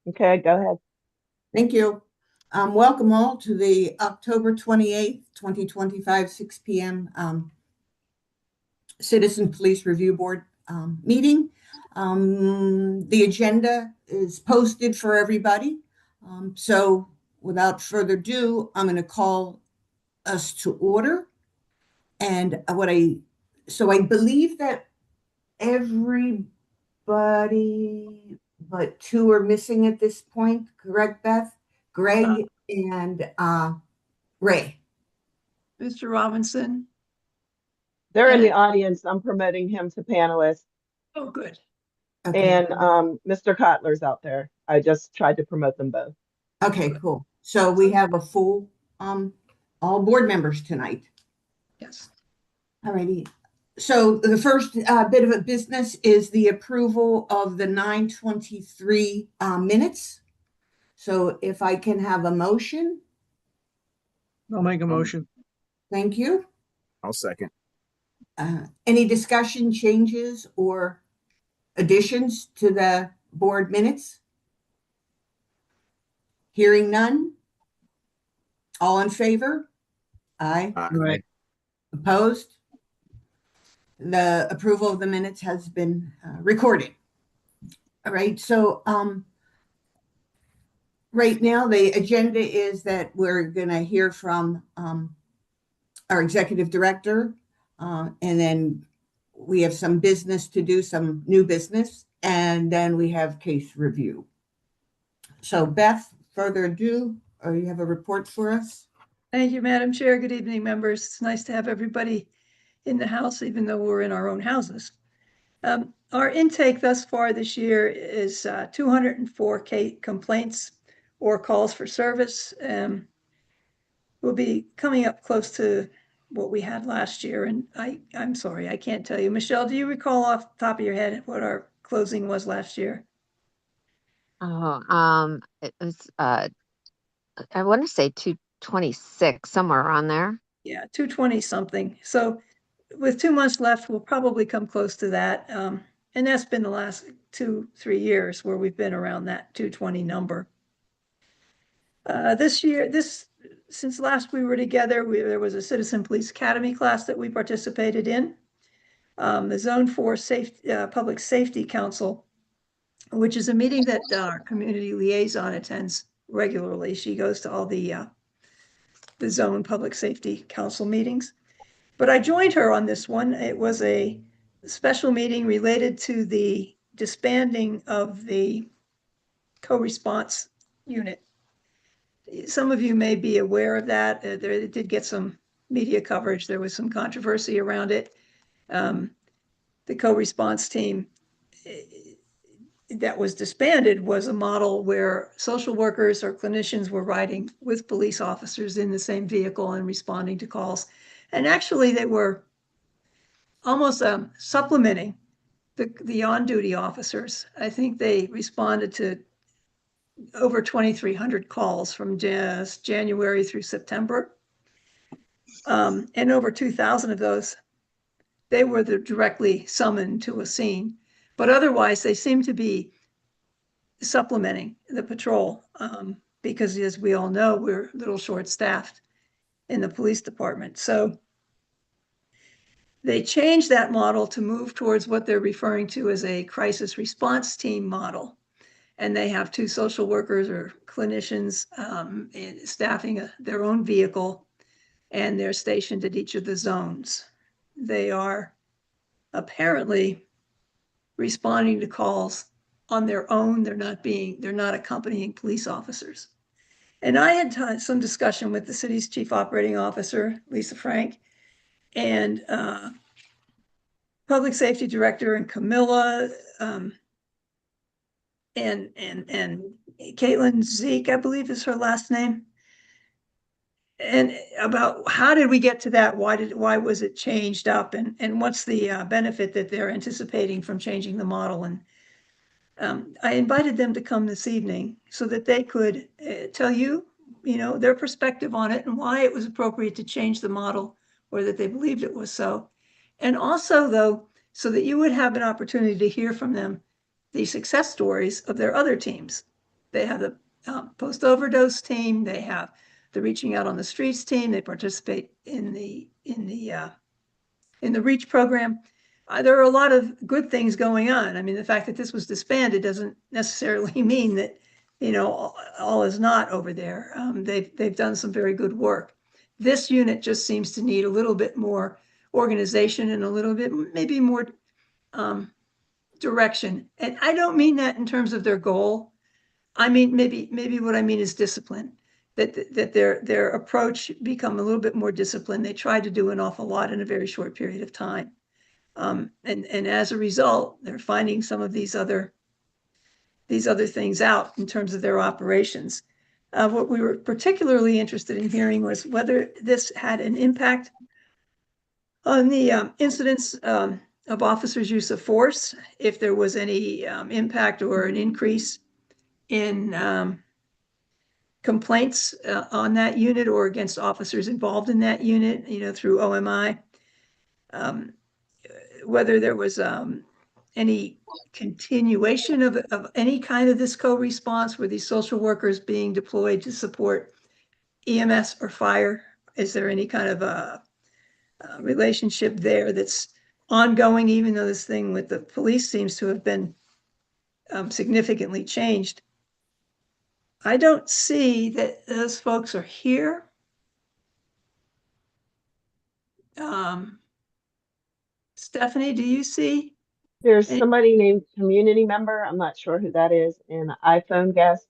Okay, go ahead. Thank you. Welcome all to the October 28th, 2025, 6 p.m. Citizen Police Review Board meeting. The agenda is posted for everybody. So without further ado, I'm going to call us to order. And I believe that everybody but two are missing at this point, correct, Beth? Greg and Ray. Mr. Robinson. They're in the And- audience. I'm promoting him to panelist. Oh, good. Okay. And Mr. Kotler's out there. I just tried to promote them both. Okay, cool. So we have a full, all board members tonight. Yes. All righty. So the first bit of a business is the approval of the 9/23 minutes. So if I can have a motion, I'll make a motion. thank you. I'll second. Any discussion, changes, or additions to the board minutes? Hearing none. All in favor? Aye. Right. Opposed? The approval of the minutes has been recorded. All right, so right now the agenda is that we're going to hear from our executive director, and then we have some business to do, some new business, and then we have case review. So Beth, further ado, you have a report for us? Thank you, Madam Chair. Good evening, members. It's nice to have everybody in the house, even though we're in our own houses. Our intake thus far this year is 204 complaints or calls for service. We'll be coming up close to what we had last year. And I'm sorry, I can't tell you. Michelle, do you recall off the top of your head what our closing was last year? It was I want to say 226, somewhere around there. Yeah, 220 something. So with 2 months left, we'll probably come close to that. And that's been the last 2-3 years where we've been around that 220 number. This year, since last we were together, there was a Citizen Police Academy class that we participated in. The Zone 4 Public Safety Council, which is a meeting that our community liaison attends regularly. She goes to all the Zone Public Safety Council meetings. But I joined her on this one. It was a special meeting related to the disbanding of the co-response unit. Some of you may be aware of that. It did get some media coverage. There was some controversy around it. The co-response team that was disbanded was a model where social workers or clinicians were riding with police officers in the same vehicle and responding to calls. And actually they were almost supplementing the on-duty officers. I think they responded to over 2,300 calls from just January through September. And over 2,000 of those, they were directly summoned to a scene. But otherwise, they seem to be supplementing the patrol because, as we all know, we're a little short-staffed in the police department. So they changed that model to move towards what they're referring to as a crisis response team model. And they have 2 social workers or clinicians staffing their own vehicle, and they're stationed at each of the zones. They are apparently responding to calls on their own. They're not accompanying police officers. And I had some discussion with the city's chief operating officer, Lisa Frank, and public safety director and Camilla, and Caitlin Zeke, I believe is her last name. And about how did we get to that? Why was it changed up? And what's the benefit that they're anticipating from changing the model? And I invited them to come this evening so that they could tell you, their perspective on it and why it was appropriate to change the model, or that they believed it was so. And also, though, so that you would have an opportunity to hear from them the success stories of their other teams. They have the post overdose team. They have the reaching out on the streets team. They participate in the REACH program. There are a lot of good things going on. I mean, the fact that this was disbanded doesn't necessarily mean that, all is not over there. They've done some very good work. This unit just seems to need a little bit more organization and a little bit, maybe more direction. And I don't mean that in terms of their goal. I mean, maybe what I mean is discipline. That their approach become a little bit more disciplined. They tried to do an awful lot in a very short period of time. And as a result, they're finding some of these other things out in terms of their operations. What we were particularly interested in hearing was whether this had an impact on the incidents of officers' use of force, if there was any impact or an increase in complaints on that unit or against officers involved in that unit, through OMI. Whether there was any continuation of any kind of this co-response, were these social workers being deployed to support EMS or fire? Is there any kind of a relationship there that's ongoing, even though this thing with the police seems to have been significantly changed? I don't see that those folks are here. Stephanie, do you see? There's Any- somebody named community member. I'm not sure who that is, and iPhone guest.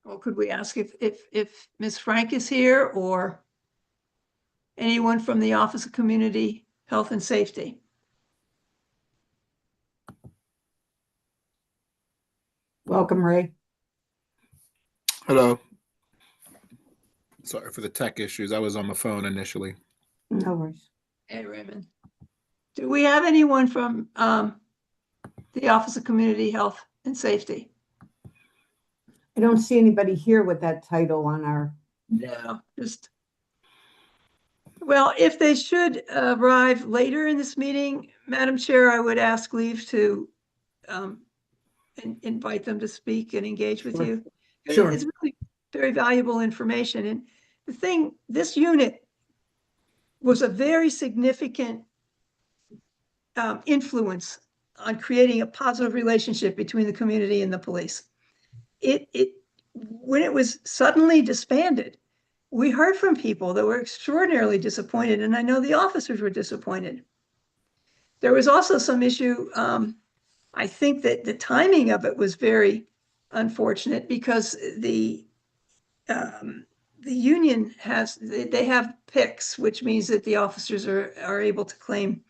Well, could we ask if Ms. Frank is here or anyone from the Office of Community Health and Safety? Welcome, Ray. Hello. Sorry for the tech issues. I was on my phone initially. No worries. Hey, Raymond. Do we have anyone from the Office of Community Health and Safety? I don't see anybody here with that title on our, No, well, if they should arrive later in this meeting, Madam Chair, I would ask leave to invite them to speak and engage with Sure. you. Sure. It's really very valuable information. And the thing, this unit was a very significant influence on creating a positive relationship between the community and the police. When it was suddenly disbanded, we heard from people that were extraordinarily disappointed, and I know the officers were disappointed. There was also some issue, I think that the timing of it was very unfortunate because the union they have picks, which means that the officers are able to claim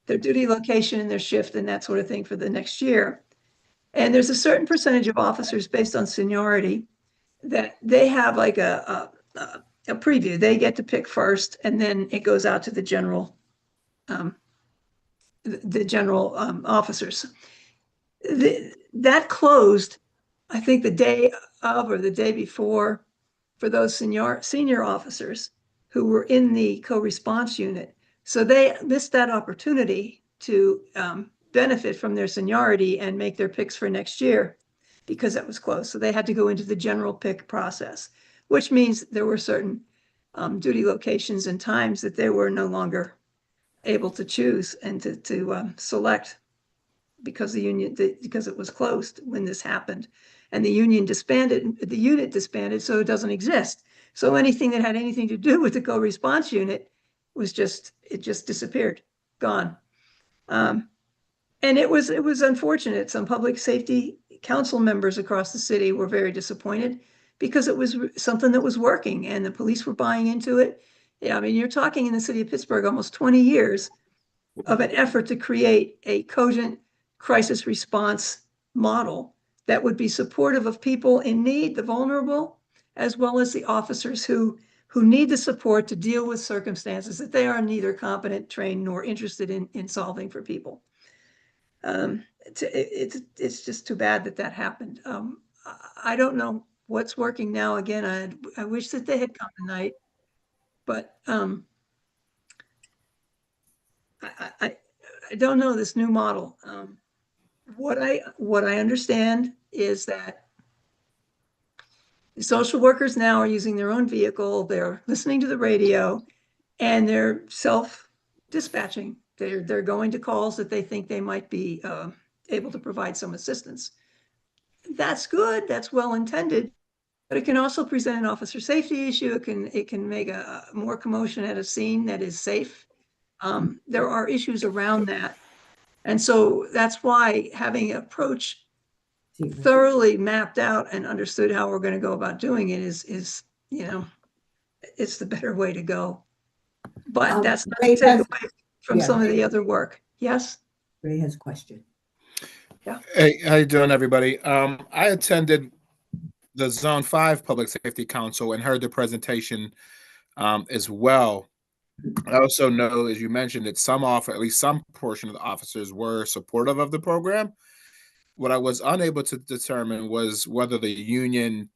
their duty location and their shift and that sort of thing for the next year. And there's a certain percentage of officers based on seniority that they have like a preview. They get to pick first, and then it goes out to the general officers. That closed, I think, the day of or the day before for those senior officers who were in the co-response unit. So they missed that opportunity to benefit from their seniority and make their picks for next year because that was closed. So they had to go into the general pick process, which means there were certain duty locations and times that they were no longer able to choose and to select because because it was closed when this happened. And the unit disbanded, so it doesn't exist. So anything that had anything to do with the co-response unit it just disappeared, gone. And it was unfortunate. Some public safety council members across the city were very disappointed because it was something that was working and the police were buying into it. Yeah, I mean, you're talking in the city of Pittsburgh, almost 20 years of an effort to create a cogent crisis response model that would be supportive of people in need, the vulnerable, as well as the officers who need the support to deal with circumstances that they are neither competent, trained, nor interested in solving for people. It's just too bad that happened. I don't know what's working now. Again, I wish that they had come tonight, but I don't know this new model. What I understand is that the social workers now are using their own vehicle. They're listening to the radio, and they're self-dispatching. They're going to calls that they think they might be able to provide some assistance. That's good. That's well intended, but it can also present an officer safety issue. It can make a more commotion at a scene that is safe. There are issues around that. And so that's why having an approach thoroughly mapped out and understood how we're going to go about doing it is, you know, it's the better way to go. But that's not to Ray take has- away from yeah, some of Ray- the other work. Yes? Ray has a question. Hey, how you doing, everybody? I attended the Zone 5 Public Safety Council and heard the presentation as well. I also know, as you mentioned, that at least some portion of the officers were supportive of the program. What I was unable to determine was whether the union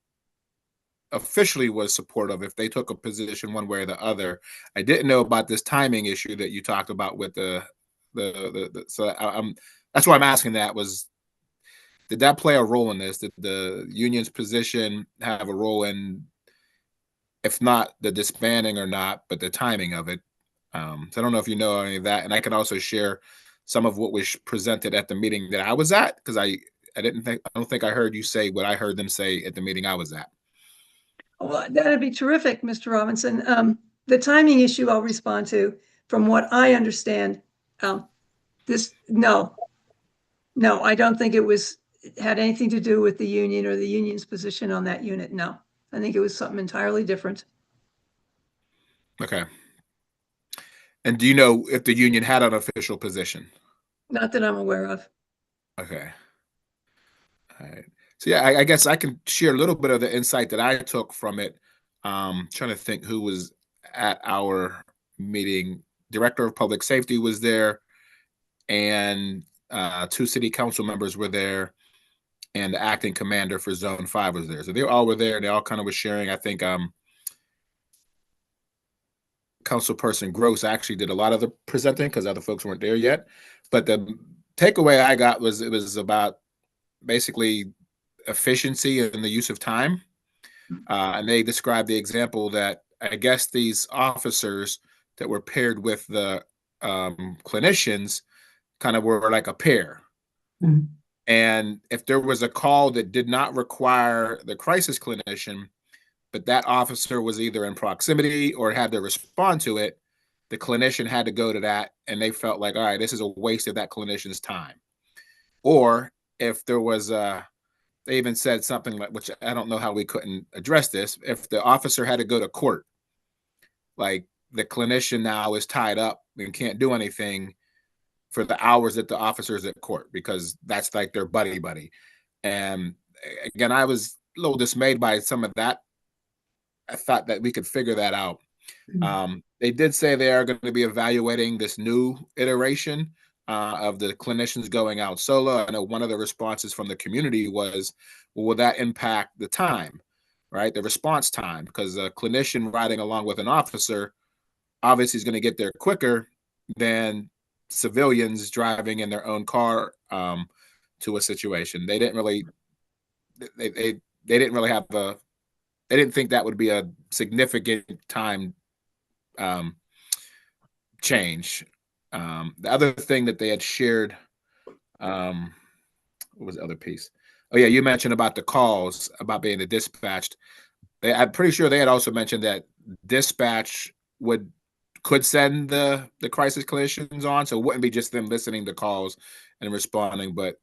officially was supportive, if they took a position one way or the other. I didn't know about this timing issue that you talked about with that's why I'm asking that did that play a role in this? Did the union's position have a role in, if not the disbanding or not, but the timing of it? So I don't know if you know any of that, and I can also share some of what was presented at the meeting that I was at, because I don't think I heard you say what I heard them say at the meeting I was at. Well, that'd be terrific, Mr. Robinson. The timing issue I'll respond to. From what I understand, no, I don't think it had anything to do with the union or the union's position on that unit. No, I think it was something entirely different. Okay. And do you know if the union had an official position? Not that I'm aware of. Okay. All right. So yeah, I guess I can share a little bit of the insight that I took from it. Trying to think who was at our meeting. Director of Public Safety was there, and 2 city council members were there, and the acting commander for Zone 5 was there. So they all were there. They all kind of were sharing. I think Councilperson Gross actually did a lot of the presenting because other folks weren't there yet. But the takeaway I got was it was about basically efficiency and the use of time. And they described the example that I guess these officers that were paired with the clinicians kind of were like a pair. Mhm. And if there was a call that did not require the crisis clinician, but that officer was either in proximity or had to respond to it, the clinician had to go to that, and they felt like, all right, this is a waste of that clinician's time. Or if there was they even said something like, which I don't know how we couldn't address this, if the officer had to go to court, like the clinician now is tied up and can't do anything for the hours that the officer's at court, because that's like their buddy. And again, I was a little dismayed by some of that. I thought that we could figure that out. They did say they are going to be evaluating this new iteration of the clinicians going out solo. I know one of the responses from the community was, well, will that impact the time, right? The response time, because a clinician riding along with an officer obviously is going to get there quicker than civilians driving in their own car to a situation. They didn't really, they didn't really have they didn't think that would be a significant time change. The other thing that they had shared, what was the other piece? Oh yeah, you mentioned about the calls, about being dispatched. I'm pretty sure they had also mentioned that dispatch could send the crisis clinicians on, so it wouldn't be just them listening to calls and responding, but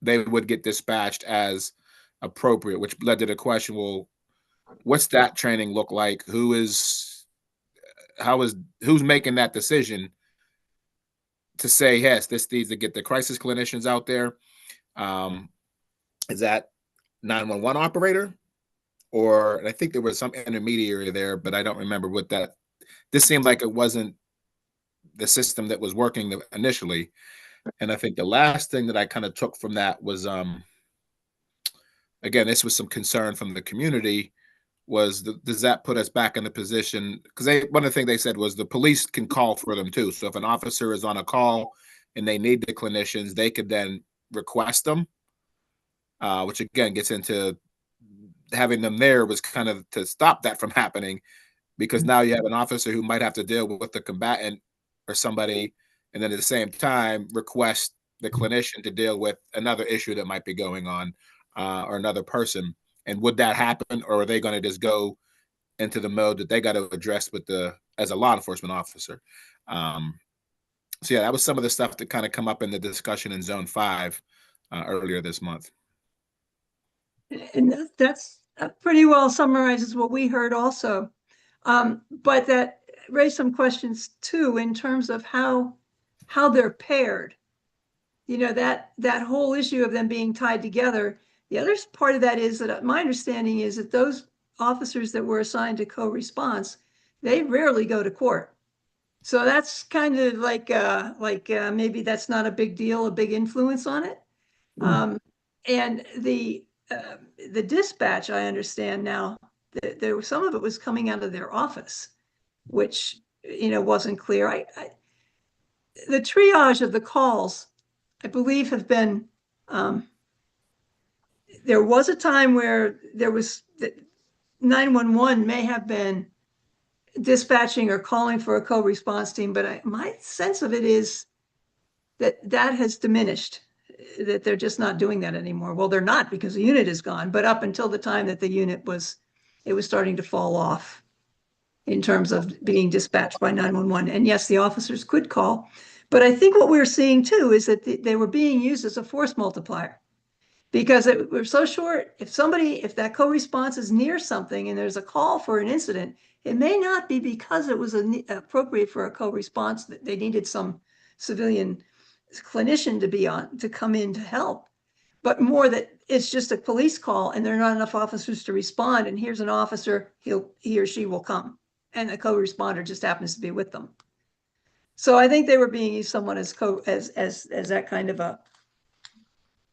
they would get dispatched as appropriate, which led to the question, well, what's that training look like? Who's making that decision to say, yes, this needs to get the crisis clinicians out there? Is that 911 operator? Or I think there was some intermediary there, but I don't remember what that. This seemed like it wasn't the system that was working initially. And I think the last thing that I kind of took from that was, again, this was some concern from the community, was, does that put us back in the position? Because one of the things they said was the police can call for them too. So if an officer is on a call and they need the clinicians, they could then request them, which again gets into having them there was kind of to stop that from happening, because now you have an officer who might have to deal with the combatant or somebody, and then at the same time request the clinician to deal with another issue that might be going on, or another person. And would that happen, or are they going to just go into the mode that they got to address with as a law enforcement officer? So yeah, that was some of the stuff that kind of come up in the discussion in Zone 5 earlier this month. And that's pretty well summarizes what we heard also. But that raised some questions too, in terms of how they're paired. You know, that whole issue of them being tied together. The other part of that is that my understanding is that those officers that were assigned to co-response, they rarely go to court. So that's kind of like maybe that's not a big deal, a big influence on it. And the dispatch, I understand now that there was some of it was coming out of their office, which, you know, wasn't clear. The triage of the calls, I believe, have been, there was a time where there was 911 may have been dispatching or calling for a co-response team, but my sense of it is that has diminished, that they're just not doing that anymore. Well, they're not, because the unit is gone, but up until the time that the unit was starting to fall off in terms of being dispatched by 911. And yes, the officers could call, but I think what we're seeing too is that they were being used as a force multiplier, because we're so short. If that co-response is near something and there's a call for an incident, it may not be because it was appropriate for a co-response that they needed some civilian clinician to come in to help, but more that it's just a police call and there are not enough officers to respond. And here's an officer, he or she will come, and the co-responder just happens to be with them. So I think they were being used somewhat as that kind of a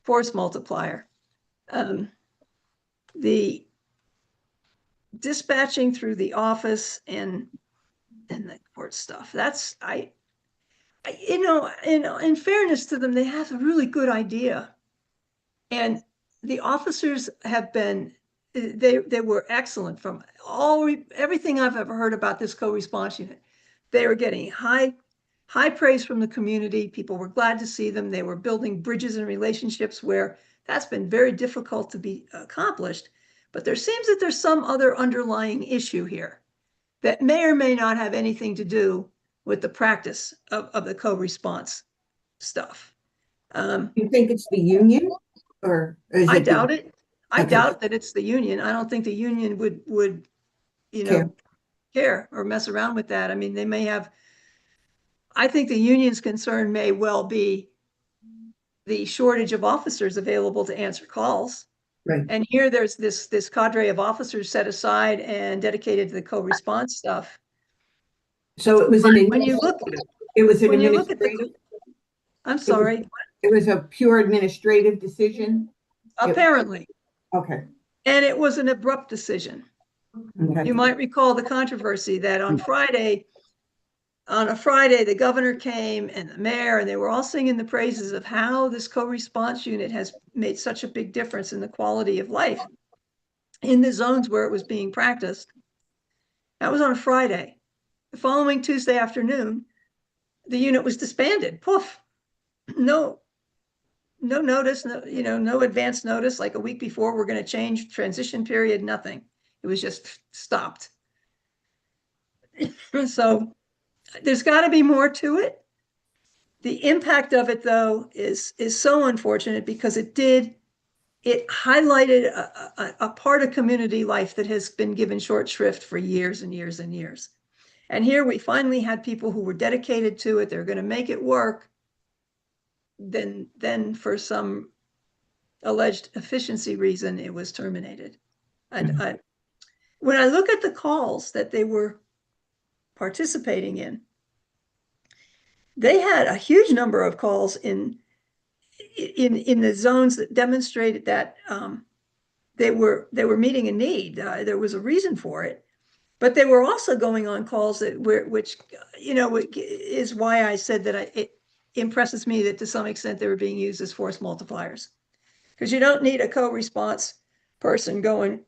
force multiplier. The dispatching through the office and the court stuff, that's in fairness to them, they have a really good idea. And the officers have been, they were excellent from everything I've ever heard about this co-response unit. They were getting high praise from the community. People were glad to see them. They were building bridges and relationships where that's been very difficult to be accomplished. But there seems that there's some other underlying issue here that may or may not have anything to do with the practice of the co-response stuff. You think it's the union, or is I it doubt it. I Okay. doubt that it's the union. I don't think the union would care or mess around with that. I mean, they may have, I think the union's concern may well be the shortage of officers available to answer calls. Right. And here there's this cadre of officers set aside and dedicated to the co-response stuff. So it was an When you look, it was an when you look at administrative, I'm sorry, it was a pure administrative decision? apparently, Okay. and it was an abrupt decision. Okay. You might recall the controversy that on a Friday, the governor came and the mayor, and they were all singing the praises of how this co-response unit has made such a big difference in the quality of life in the zones where it was being practiced. That was on a Friday. The following Tuesday afternoon, the unit was disbanded. Poof. No notice, no advance notice, like a week before, we're going to change transition period, nothing. It was just stopped. So there's got to be more to it. The impact of it, though, is so unfortunate, because it highlighted a part of community life that has been given short shrift for years and years and years. And here we finally had people who were dedicated to it. They're going to make it work. Then for some alleged efficiency reason, it was terminated. And when I look at the calls that they were participating in, they had a huge number of calls in the zones that demonstrated that they were meeting a need. There was a reason for it, but they were also going on calls which is why I said that it impresses me that to some extent they were being used as force multipliers, because you don't need a co-response person going,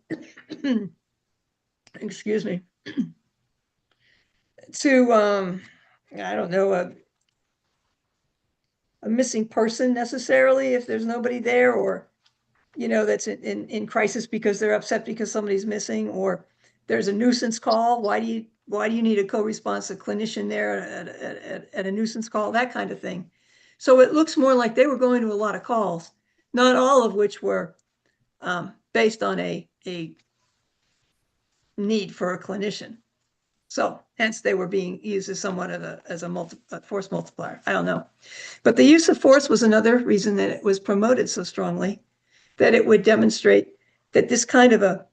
excuse me, to I don't know, a missing person necessarily if there's nobody there, or that's in crisis because they're upset because somebody's missing, or there's a nuisance call. Why do you need a co-response, a clinician there at a nuisance call, that kind of thing. So it looks more like they were going to a lot of calls, not all of which were based on a need for a clinician. So hence they were being used as somewhat of a force multiplier. I don't know. But the use of force was another reason that it was promoted so strongly, that it would demonstrate that this kind of a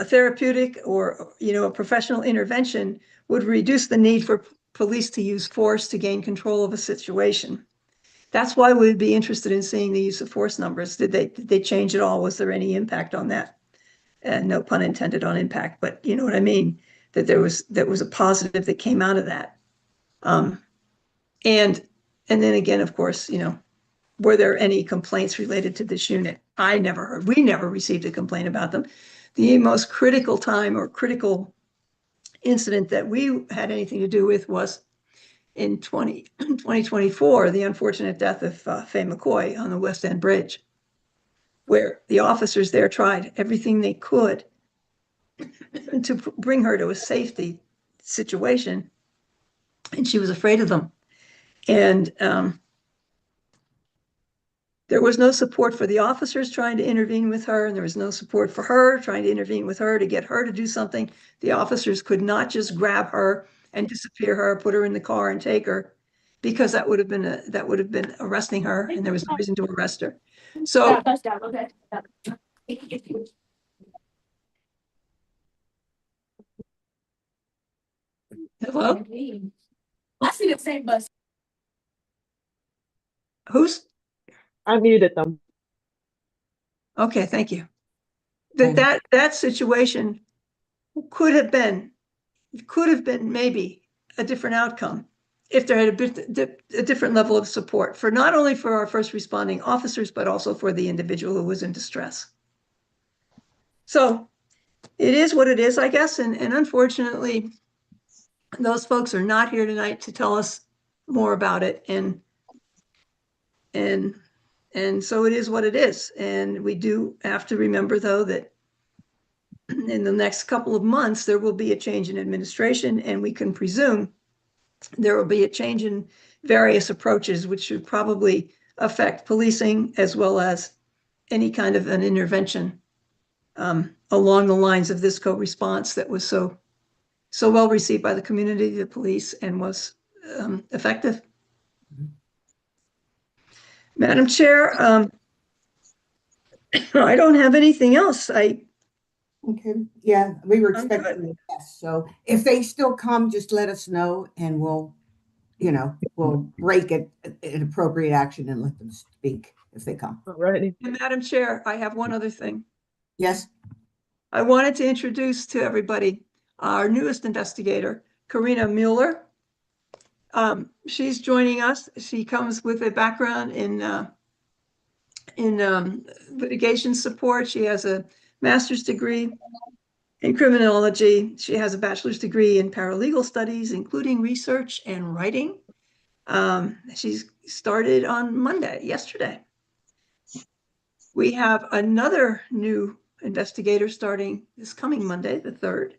therapeutic or a professional intervention would reduce the need for police to use force to gain control of a situation. That's why we'd be interested in seeing the use of force numbers. Did they change at all? Was there any impact on that? And no pun intended on impact, but you know what I mean, that there was a positive that came out of that. And then again, of course, were there any complaints related to this unit? We never received a complaint about them. The most critical time or critical incident that we had anything to do with was in 2024, the unfortunate death of Faye McCoy on the West End Bridge, where the officers there tried everything they could to bring her to a safety situation, and she was afraid of them. And there was no support for the officers trying to intervene with her, and there was no support for her trying to intervene with her to get her to do something. The officers could not just grab her and disappear her, put her in the car and take her, because that would have been arresting her, and there was no reason to arrest her. So hello? I see the same bus. Who's? I muted them. Okay, thank you. That situation could have been maybe a different outcome if there had a different level of support for not only for our first responding officers, but also for the individual who was in distress. So it is what it is, I guess. And unfortunately, those folks are not here tonight to tell us more about it. And so it is what it is. And we do have to remember, though, that in the next couple of months, there will be a change in administration, and we can presume there will be a change in various approaches, which should probably affect policing as well as any kind of an intervention along the lines of this co-response that was so well received by the community, the police, and was effective. Madam Chair, I don't have anything else. Okay, yeah, we were I'm expecting a guest, so if they still come, just let us know and we'll break it in appropriate action and let them speak if they come. Alrighty. And Madam Chair, I have one other thing. Yes, I wanted to introduce to everybody our newest investigator, Karina Mueller. She's joining us. She comes with a background in litigation support. She has a master's degree in criminology. She has a bachelor's degree in paralegal studies, including research and writing. She's started on yesterday. We have another new investigator starting this coming Monday, the 3rd.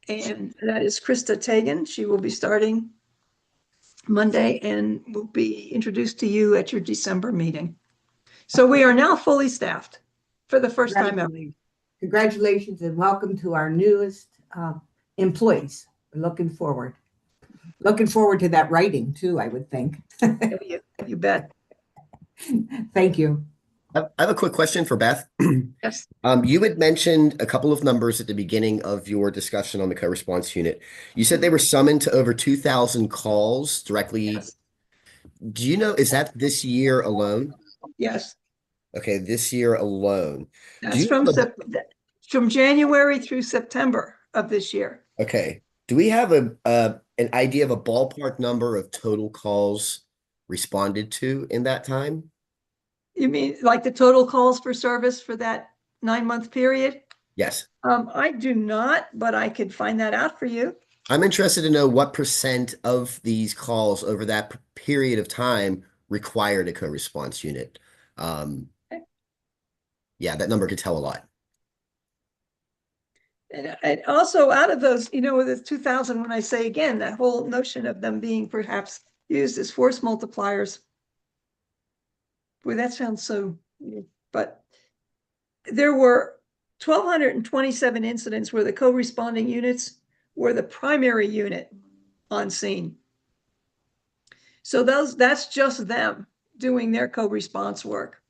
And that is Krista Tagan. She will be starting Monday and will be introduced to you at your December meeting. So we are now fully staffed for the first time ever. congratulations and welcome to our newest employees. We're looking forward to that writing too, I would think. You bet. Thank you. I have a quick question for Beth. Yes. You had mentioned a couple of numbers at the beginning of your discussion on the co-response unit. You said they were summoned to over 2,000 calls directly. Yes. Do you know, is that this year alone? Yes. Okay, this year alone. Do That's you have from January through September of this year. Okay. Do we have an idea of a ballpark number of total calls responded to in that time? You mean like the total calls for service for that 9-month period? Yes. I do not, but I could find that out for you. I'm interested to know what percent of these calls over that period of time required a co-response unit. Okay. Yeah, that number could tell a lot. And also out of those, with the 2000, when I say again, that whole notion of them being perhaps used as force multipliers. Boy, that sounds so, but there were 1,227 incidents where the co-responding units were the primary unit on scene. So that's just them doing their co-response work.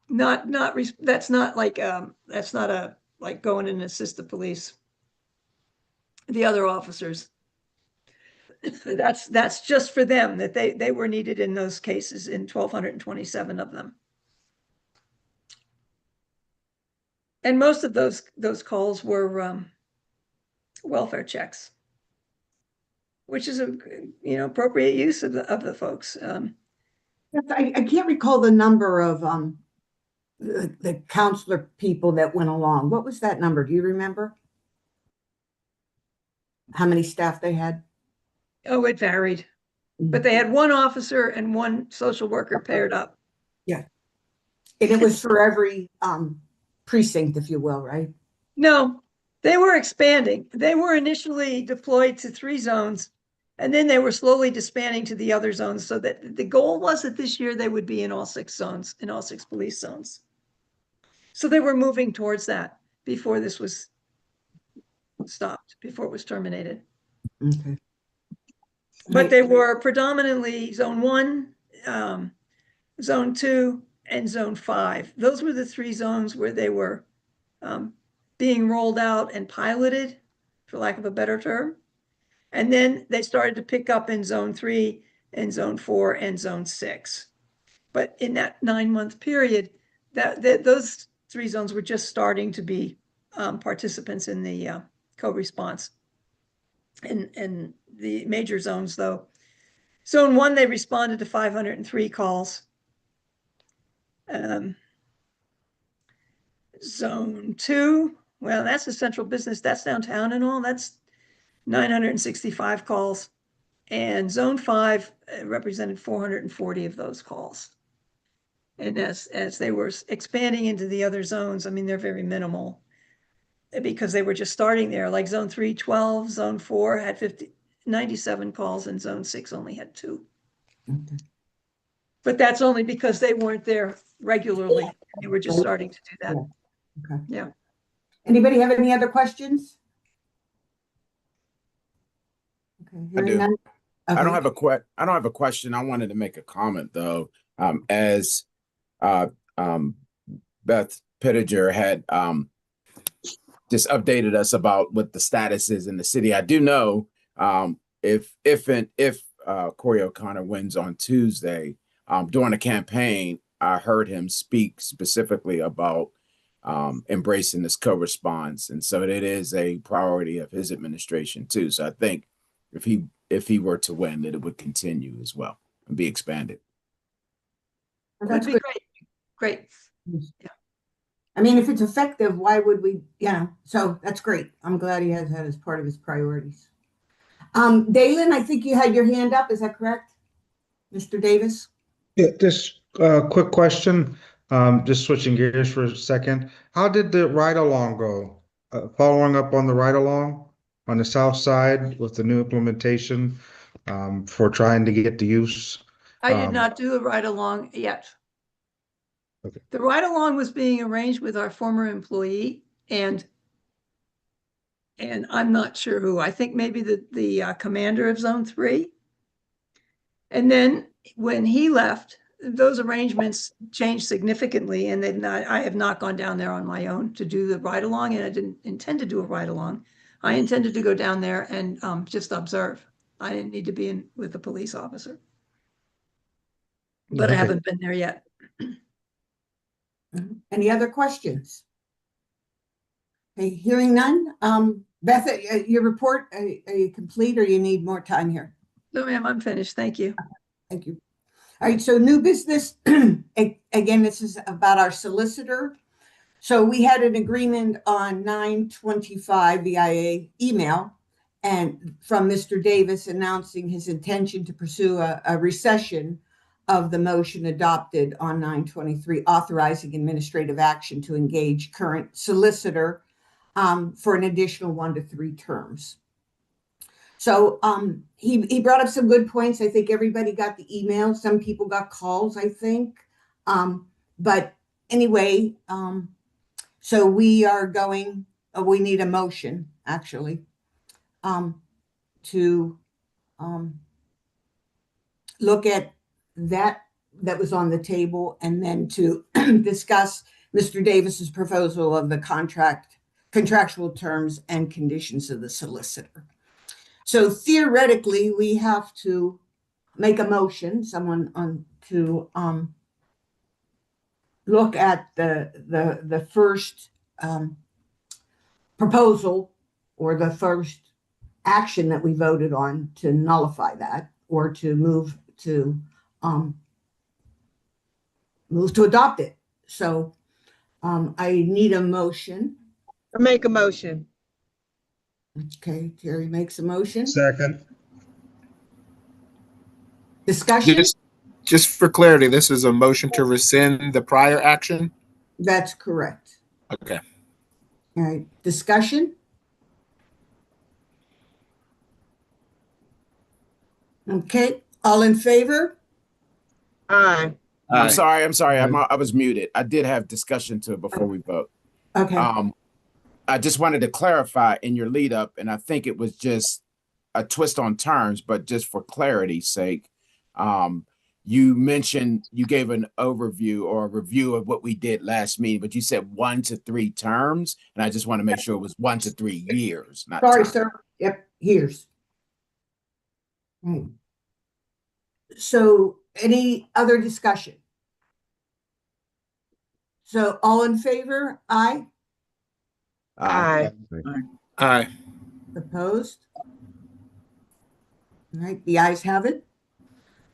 That's not like going and assist the police. The other officers. That's just for them, that they were needed in those cases, in 1,227 of them. And most of those calls were welfare checks, which is appropriate use of the folks. I can't recall the number of the counselor people that went along. What was that number? Do you remember? How many staff they had? Oh, it varied, but they had one officer and one social worker paired up. Yeah. And it was for every precinct, if you will, right? No, they were expanding. They were initially deployed to 3 zones, and then they were slowly disbanding to the other zones, so that the goal was that this year they would be in all 6 zones, in all 6 police zones. So they were moving towards that before this was stopped, before it was terminated. Okay. But they were predominantly Zone 1, Zone 2, and Zone 5. Those were the 3 zones where they were being rolled out and piloted, for lack of a better term. And then they started to pick up in Zone 3 and Zone 4 and Zone 6. But in that 9-month period, those 3 zones were just starting to be participants in the co-response. And the major zones, though, Zone 1, they responded to 503 calls. Zone 2, well, that's the central business, that's downtown and all, that's 965 calls. And Zone 5 represented 440 of those calls. And as they were expanding into the other zones, I mean, they're very minimal because they were just starting there. Like Zone 3, 12, Zone 4 had 97 calls, and Zone 6 only had 2. Okay. But that's only because they weren't there regularly. They were just starting to do that. Okay. Yeah. Anybody have any other questions? Okay. I hearing do. none. I don't Okay. have I don't have a question. I wanted to make a comment though. As Beth Pitteger had just updated us about what the status is in the city. I do know if Corey O'Connor wins on Tuesday, during the campaign, I heard him speak specifically about embracing this co-response, and so it is a priority of his administration too. So I think if he were to win, that it would continue as well and be expanded. That's That'd be good. great. I mean, if it's effective, why would we? Yeah. So that's great. I'm glad he has that as part of his priorities. Dalen, I think you had your hand up. Is that correct? Mr. Davis? Yeah, just a quick question. Just switching gears for a second. How did the ride-along go? Following up on the ride-along on the south side with the new implementation for trying to get the use. I did not do a ride-along yet. Okay. The ride-along was being arranged with our former employee, and I'm not sure who. I think maybe the commander of Zone 3. And then when he left, those arrangements changed significantly, and I have not gone down there on my own to do the ride-along, and I didn't intend to do a ride-along. I intended to go down there and just observe. I didn't need to be in with the police officer. But I Okay. haven't been there yet. Any other questions? Okay, hearing none. Beth, your report, are you complete or you need more time here? No, ma'am, I'm finished. Thank you. Thank you. All right, so new business. Again, this is about our solicitor. So we had an agreement on 9/25 via email and from Mr. Davis announcing his intention to pursue a recession of the motion adopted on 9/23, authorizing administrative action to engage current solicitor for an additional 1 to 3 terms. So he brought up some good points. I think everybody got the email. Some people got calls, I think. But anyway, so we are going, we need a motion, actually, to look at that was on the table and then to discuss Mr. Davis's proposal of the contractual terms and conditions of the solicitor. So theoretically, we have to make a motion, someone to look at the first proposal or the first action that we voted on to nullify that or to move to adopt it. So I need a motion. I make a motion. Okay, Terry makes a motion. Second. Discussion? Just for clarity, this is a motion to rescind the prior action? That's correct. Okay. All right, discussion? Okay, all in favor? Aye. I'm sorry. I was muted. I did have discussion to it before we vote. Okay. I just wanted to clarify in your lead up, and I think it was just a twist on terms, but just for clarity's sake, you mentioned you gave an overview or a review of what we did last meeting, but you said 1 to 3 terms, and I just want to make sure it was 1 to 3 years, not Sorry, terms. sir. Yep, years. Right. So any other discussion? So all in favor? Aye. Aye. Aye. Opposed? All right, the ayes have it.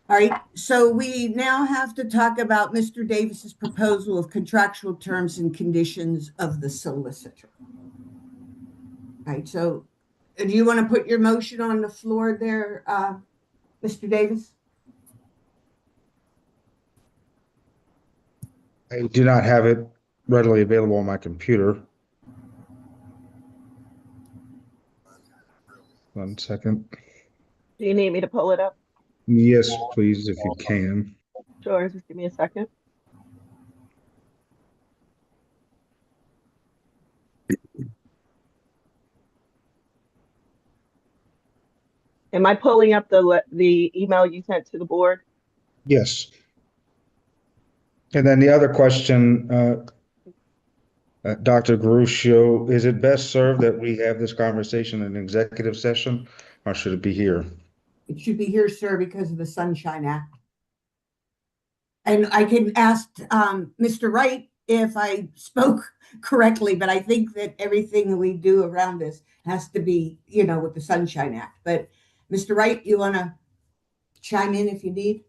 All right, so we now have to talk about Mr. Davis's proposal of contractual terms and conditions of the solicitor. All right, so do you want to put your motion on the floor there, Mr. Davis? I do not have it readily available on my computer. 1 second. Do you need me to pull it up? Yes, please, if you can. Sure, just give me a second. Am I pulling up the email you sent to the board? Yes. And then the other question, Dr. Garuccio, is it best served that we have this conversation in executive session, or should it be here? It should be here, sir, because of the Sunshine Act. And I can ask Mr. Wright if I spoke correctly, but I think that everything we do around this has to be, with the Sunshine Act. But Mr. Wright, you want to chime in if you need?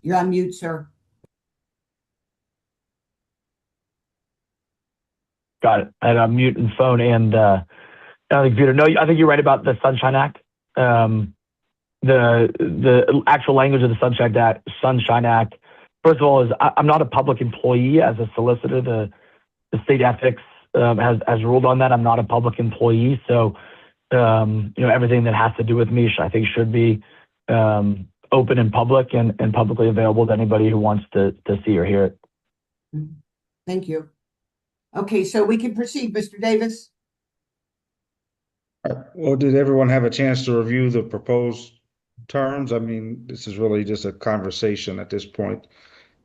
You're on mute, sir. Got it. I had a mute and phone and on the computer. No, I think you're right about the Sunshine Act. The actual language of the Sunshine Act. First of all, is I'm not a public employee as a solicitor. The state ethics has ruled on that. I'm not a public employee, so everything that has to do with me, I think, should be open and public and publicly available to anybody who wants to see or hear it. Thank you. Okay, so we can proceed, Mr. Davis. Well, did everyone have a chance to review the proposed terms? I mean, this is really just a conversation at this point.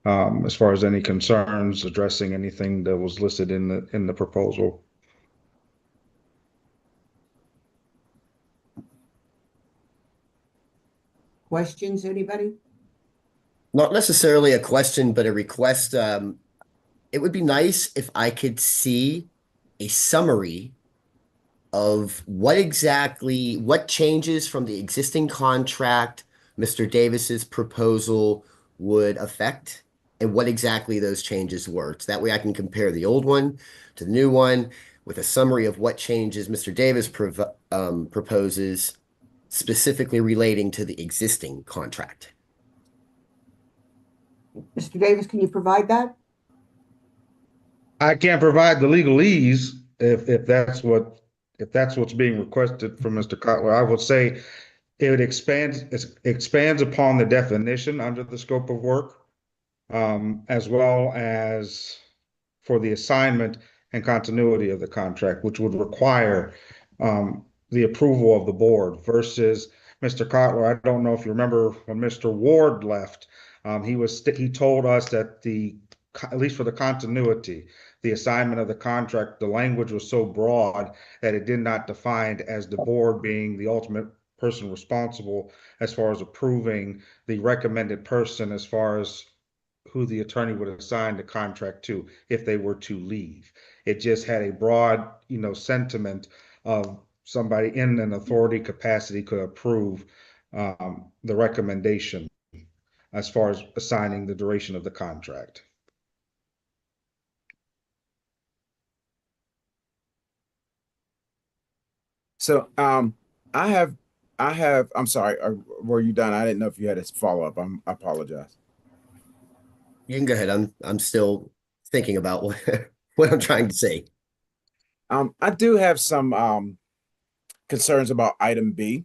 As far as any concerns, addressing anything that was listed in the proposal. Questions, anybody? Not necessarily a question, but a request. It would be nice if I could see a summary of what changes from the existing contract Mr. Davis's proposal would affect and what exactly those changes were. So that way I can compare the old one to the new one with a summary of what changes Mr. Davis proposes specifically relating to the existing contract. Mr. Davis, can you provide that? I can't provide the legalese if that's what's being requested from Mr. Cotler. I would say it expands upon the definition under the scope of work, as well as for the assignment and continuity of the contract, which would require the approval of the board versus Mr. Cotler. I don't know if you remember when Mr. Ward left, he told us that at least for the continuity, the assignment of the contract, the language was so broad that it did not define as the board being the ultimate person responsible as far as approving the recommended person as far as who the attorney would assign the contract to if they were to leave. It just had a broad, sentiment of somebody in an authority capacity could approve the recommendation as far as assigning the duration of the contract. So I'm sorry, were you done? I didn't know if you had a follow-up. I apologize. You can go ahead. I'm still thinking about what I'm trying to say. I do have some concerns about item B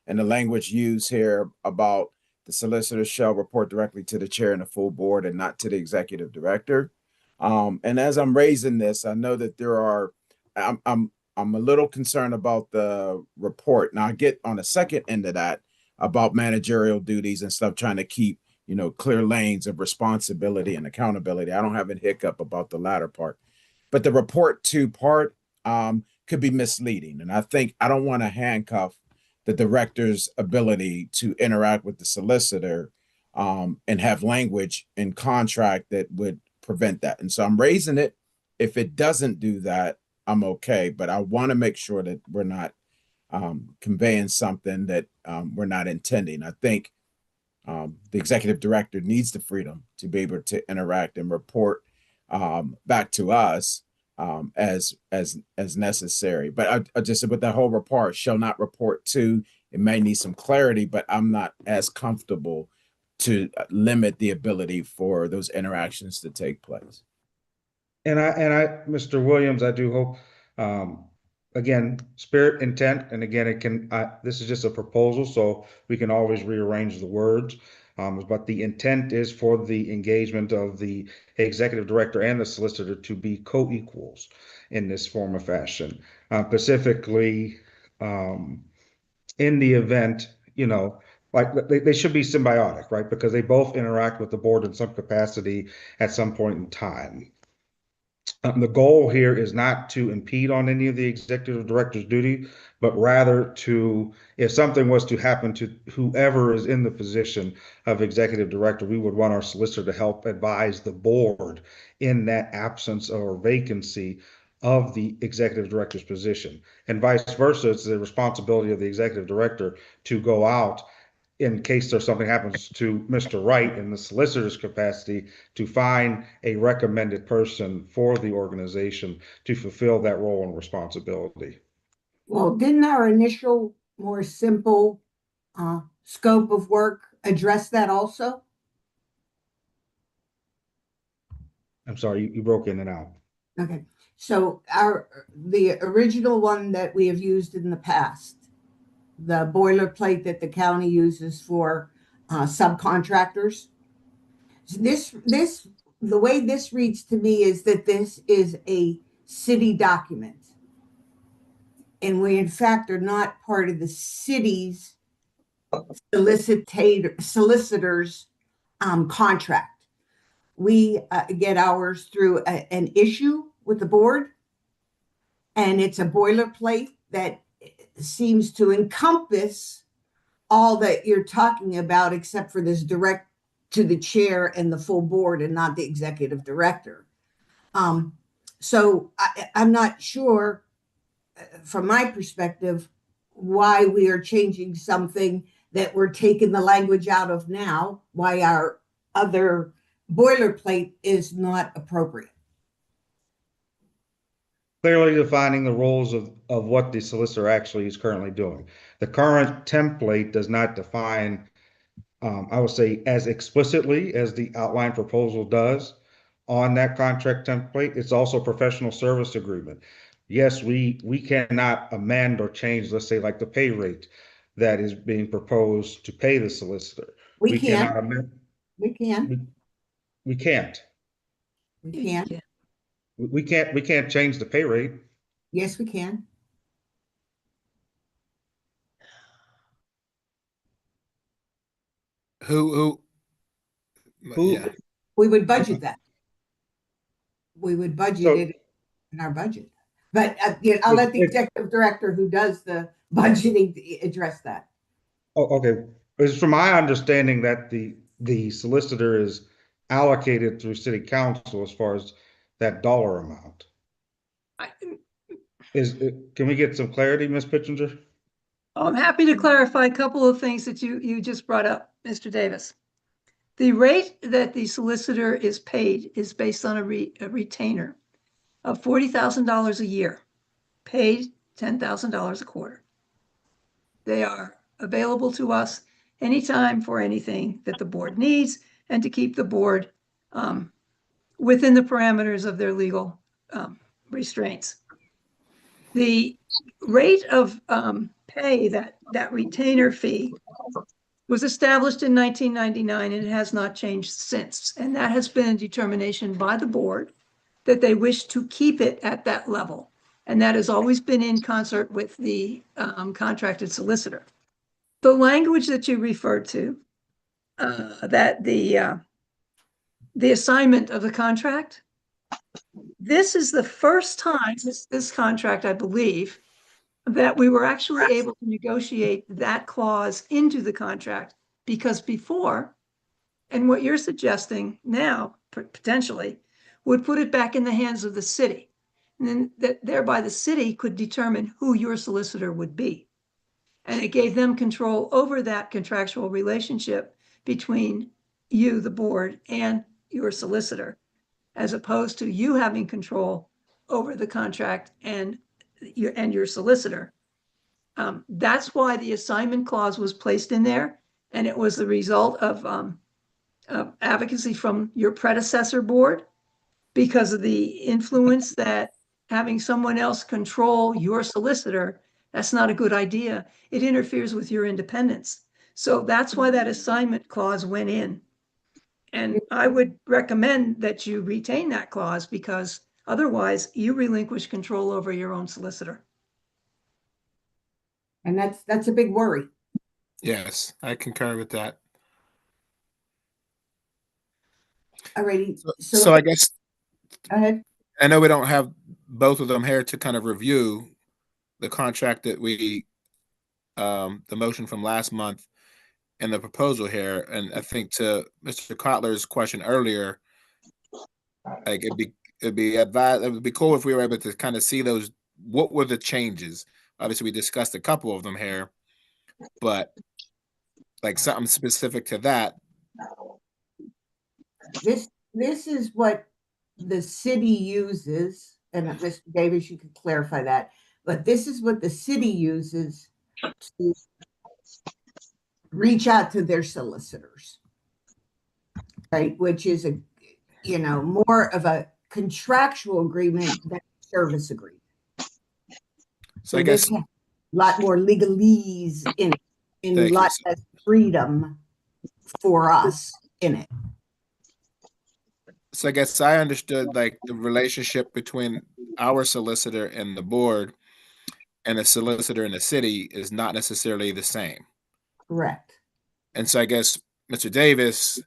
and the language used here about the solicitor shall report directly to the chair and the full board and not to the executive director. And as I'm raising this, I know that I'm a little concerned about the report. Now I get on the second end of that about managerial duties and stuff, trying to keep, clear lanes of responsibility and accountability. I don't have a hiccup about the latter part, but the report to part could be misleading. And I think I don't want to handcuff the director's ability to interact with the solicitor and have language in contract that would prevent that. And so I'm raising it. If it doesn't do that, I'm okay. But I want to make sure that we're not conveying something that we're not intending. I think the executive director needs the freedom to be able to interact and report back to us as necessary. But I just said with that whole report shall not report to, it may need some clarity, but I'm not as comfortable to limit the ability for those interactions to take place. And Mr. Williams, I do hope, again, spirit, intent, and again, this is just a proposal, so we can always rearrange the words. But the intent is for the engagement of the executive director and the solicitor to be co-equals in this form of fashion. Specifically, in the event, like they should be symbiotic, right? Because they both interact with the board in some capacity at some point in time. The goal here is not to impede on any of the executive director's duty, but rather to, if something was to happen to whoever is in the position of executive director, we would want our solicitor to help advise the board in that absence or vacancy of the executive director's position. And vice versa, it's the responsibility of the executive director to go out in case there's something happens to Mr. Wright in the solicitor's capacity to find a recommended person for the organization to fulfill that role and responsibility. Well, didn't our initial, more simple scope of work address that also? I'm sorry, you broke in and out. Okay, so the original one that we have used in the past, the boilerplate that the county uses for subcontractors. The way this reads to me is that this is a city document. And we in fact are not part of the city's solicitor's contract. We get ours through an issue with the board, and it's a boilerplate that seems to encompass all that you're talking about, except for this direct to the chair and the full board and not the executive director. So I'm not sure, from my perspective, why we are changing something that we're taking the language out of now, why our other boilerplate is not appropriate. Clearly defining the roles of what the solicitor actually is currently doing. The current template does not define, I would say, as explicitly as the outline proposal does on that contract template. It's also a professional service agreement. Yes, we cannot amend or change, let's say, like the pay rate that is being proposed to pay the solicitor. We cannot can. amend. We can. We can't. We can. We can't change the pay rate. Yes, we can. Who? Yeah. We would budget that. We would budget So- it in our budget. But I'll let the executive director who does the budgeting address that. Oh, okay. It's from my understanding that the solicitor is allocated through city council as far as that dollar amount. Can we get some clarity, Ms. Pittenger? I'm happy to clarify a couple of things that you just brought up, Mr. Davis. The rate that the solicitor is paid is based on a retainer of $40,000 a year, paid $10,000 a quarter. They are available to us anytime for anything that the board needs and to keep the board within the parameters of their legal restraints. The rate of pay, that retainer fee, was established in 1999 and it has not changed since. And that has been a determination by the board that they wish to keep it at that level. And that has always been in concert with the contracted solicitor. The language that you referred to, that the assignment of the contract, this is the first time, this contract, I believe, that we were actually able to negotiate that clause into the contract, because before, and what you're suggesting now, potentially, would put it back in the hands of the city. And then thereby the city could determine who your solicitor would be. And it gave them control over that contractual relationship between you, the board, and your solicitor, as opposed to you having control over the contract and your solicitor. That's why the assignment clause was placed in there, and it was the result of advocacy from your predecessor board, because of the influence that having someone else control your solicitor, that's not a good idea. It interferes with your independence. So that's why that assignment clause went in. And I would recommend that you retain that clause, because otherwise you relinquish control over your own solicitor. And that's a big worry. Yes, I concur with that. Alrighty. So I guess, Go ahead. I know we don't have both of them here to kind of review the contract that we, the motion from last month and the proposal here. And I think to Mr. Kotler's question earlier, like it would be cool if we were able to kind of see those, what were the changes? Obviously we discussed a couple of them here, but like something specific to that. This is what the city uses, and Mr. Davis, you could clarify that, but this is what the city uses to reach out to their solicitors, right? Which is more of a contractual agreement than a service agreement. So I guess there's a lot more legalese in it, and a lot less freedom for us in it. So I guess I understood like the relationship between our solicitor and the board and the solicitor in the city is not necessarily the same. Correct. And so I guess, Mr. Davis,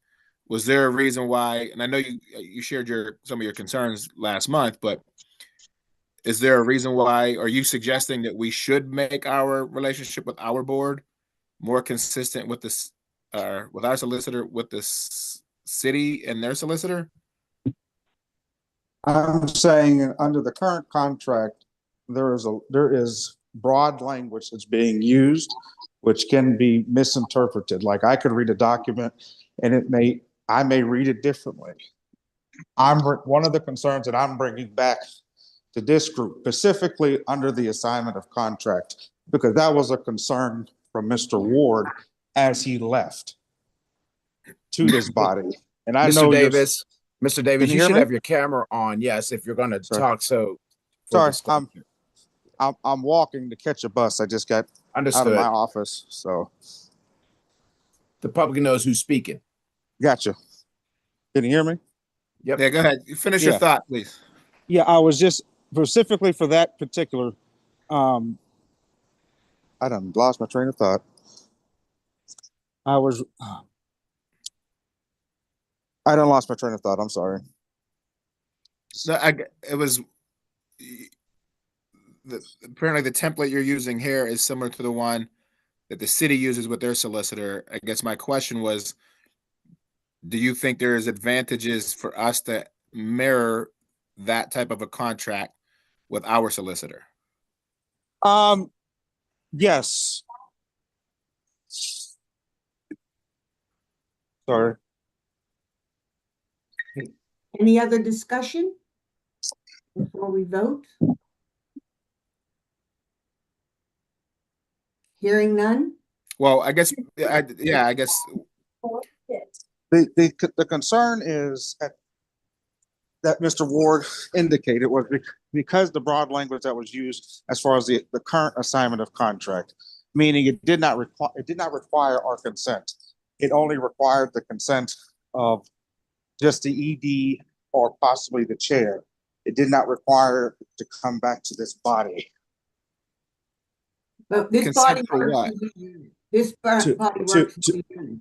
was there a reason why, and I know you shared some of your concerns last month, but is there a reason why, are you suggesting that we should make our relationship with our board more consistent with this or with our solicitor, with the city and their solicitor? I'm saying under the current contract, there is broad language that's being used, which can be misinterpreted. Like I could read a document and I may read it differently. One of the concerns that I'm bringing back to this group, specifically under the assignment of contract, because that was a concern from Mr. Ward as he left to this body. And I know Mr. Davis, you you hear should me? have your camera on. Yes, if you're going to Sorry. talk. So, Sorry, I'm walking to catch a bus. I just got out understood. of my office, so The public knows who's speaking. gotcha. Can you hear me? Yep. Yeah, go ahead. Finish your Yeah. thought, please. Yeah, I was just specifically for that particular. I done lost my train of thought. I done lost my train of thought. I'm sorry. No, it was apparently the template you're using here is similar to the one that the city uses with their solicitor. I guess my question was, do you think there is advantages for us to mirror that type of a contract with our solicitor? Yes. Sorry. Any other discussion before we vote? Hearing none? Well, I guess, I guess. The concern is that Mr. Ward indicated was because the broad language that was used as far as the current assignment of contract, meaning it did not require our consent. It only required the consent of just the ED or possibly the chair. It did not require it to come back to this body. But this Consent body for works what? as a unit. This body works as a unit.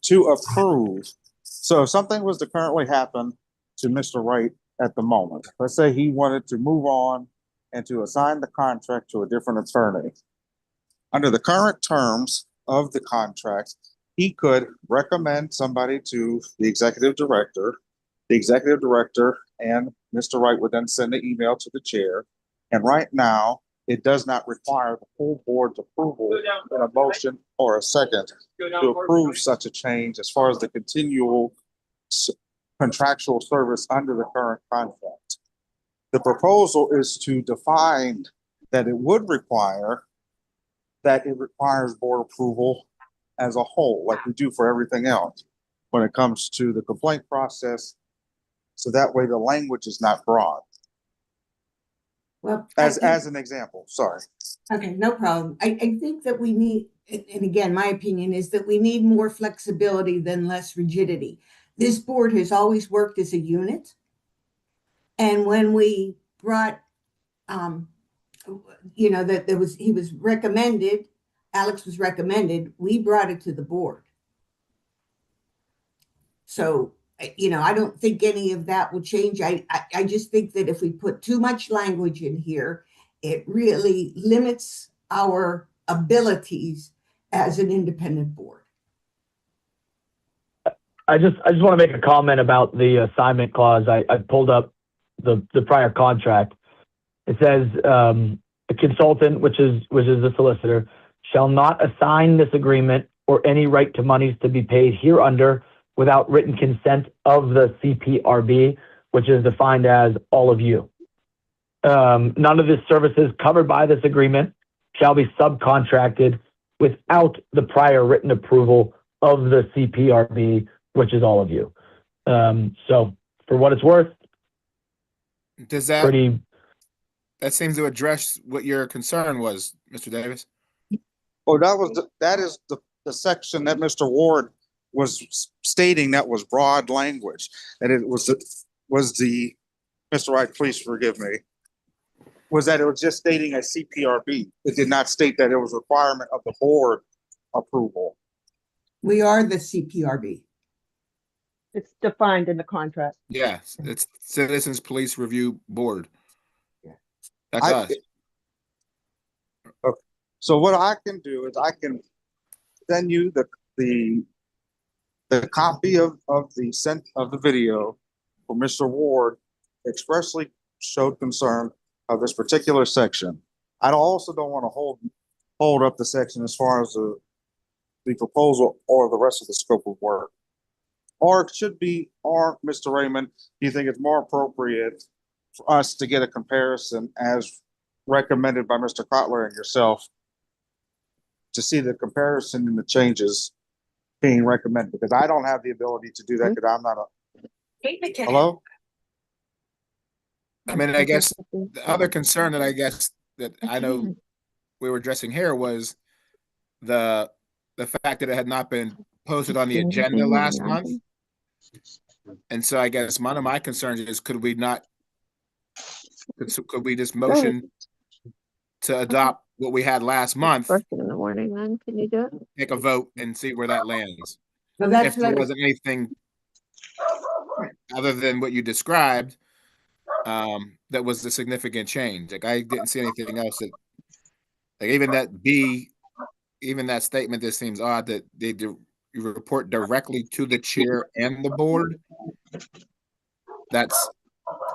To approve. So if something was to currently happen to Mr. Wright at the moment, let's say he wanted to move on and to assign the contract to a different attorney. Under the current terms of the contract, he could recommend somebody to the executive director. The executive director and Mr. Wright would then send an email to the chair. And right now, it does not require the full board's approval in a motion or a second to approve such a change as far as the continual contractual service under the current contract. The proposal is to define that it would require that it requires board approval as a whole, like we do for everything else when it comes to the complaint process. So that way the language is not broad. Well, As an example, sorry. okay, no problem. I think that we need, and again, my opinion is that we need more flexibility than less rigidity. This board has always worked as a unit. And when we brought, that he was recommended, Alex was recommended, we brought it to the board. So, I don't think any of that will change. I just think that if we put too much language in here, it really limits our abilities as an independent board. I just want to make a comment about the assignment clause. I pulled up the prior contract. It says the consultant, which is the solicitor, shall not assign this agreement or any right to monies to be paid hereunder without written consent of the CPRB, which is defined as all of you. None of the services covered by this agreement shall be subcontracted without the prior written approval of the CPRB, which is all of you. So for what it's worth, Does that pretty. That seems to address what your concern was, Mr. Davis? Oh, that is the section that Mr. Ward was stating that was broad language. And it was the Mr. Wright, please forgive me, was that it was just stating a CPRB. It did not state that it was a requirement of the board approval. We are the CPRB. It's defined in the contract. Yes, it's Citizens Police Review Board. Yeah. That's us. Okay. So what I can do is I can send you the copy of the video where Mr. Ward expressly showed concern of this particular section. I also don't want to hold up the section as far as the proposal or the rest of the scope of work. Or it should be, or Mr. Raymond, do you think it's more appropriate for us to get a comparison as recommended by Mr. Kotler and yourself to see the comparison and the changes being recommended? Because I don't have the ability to do that because I'm not hello? I mean, I guess the other concern that I know we were addressing here was the fact that it had not been posted on the agenda last month. And so I guess one of my concerns is could we just motion to adopt what we had last month? First thing in the morning, then can you do it? Take a vote and see where that lands. So that's If there what, wasn't anything other than what you described, that was a significant change. Like I didn't see anything else that, like even that statement, this seems odd that you report directly to the chair and the board. That's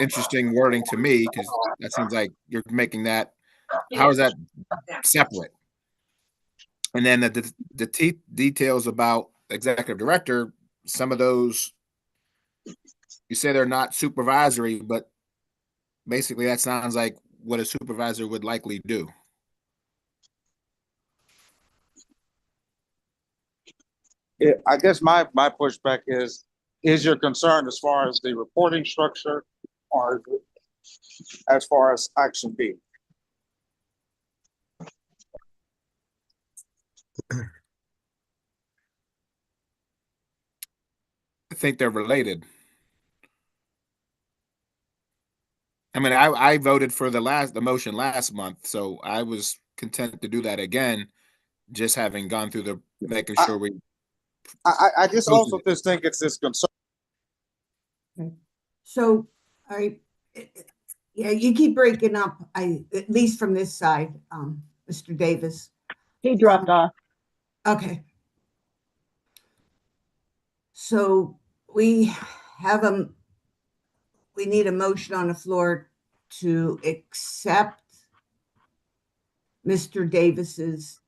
interesting wording to me because that seems like you're making that. How is that separate? And then the details about executive director, some of those you say they're not supervisory, but basically that sounds like what a supervisor would likely do. I guess my pushback is your concern as far as the reporting structure or as far as action B? I think they're related. I mean, I voted for the motion last month, so I was content to do that again, just having gone through making sure we. I just also just think it's this concern. so, yeah, you keep breaking up, at least from this side, Mr. Davis. He dropped off. Okay. So we need a motion on the floor to accept Mr. Davis's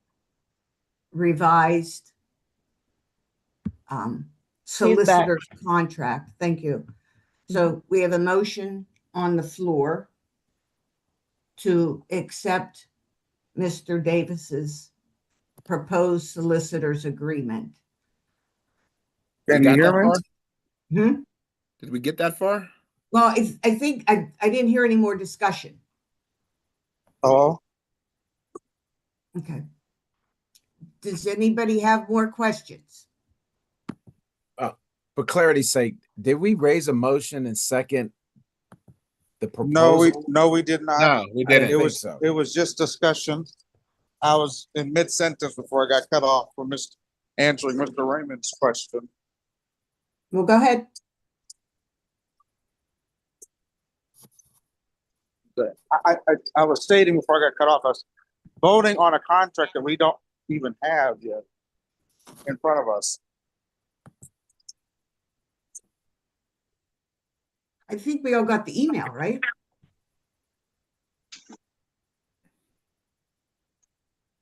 revised solicitor's contract. Thank you. So we have a motion on the floor to accept Mr. Davis's proposed solicitor's agreement. Can you hear me? Did we get that far? Well, I think I didn't hear any more discussion. Hello? Okay. Does anybody have more questions? For clarity's sake, did we raise a motion and second the proposal? No, we did not. No, we didn't. It was just discussion. I was in mid-sentence before I got cut off for answering Mr. Raymond's question. Well, go ahead. I was stating before I got cut off, I was voting on a contract that we don't even have yet in front of us. I think we all got the email, right?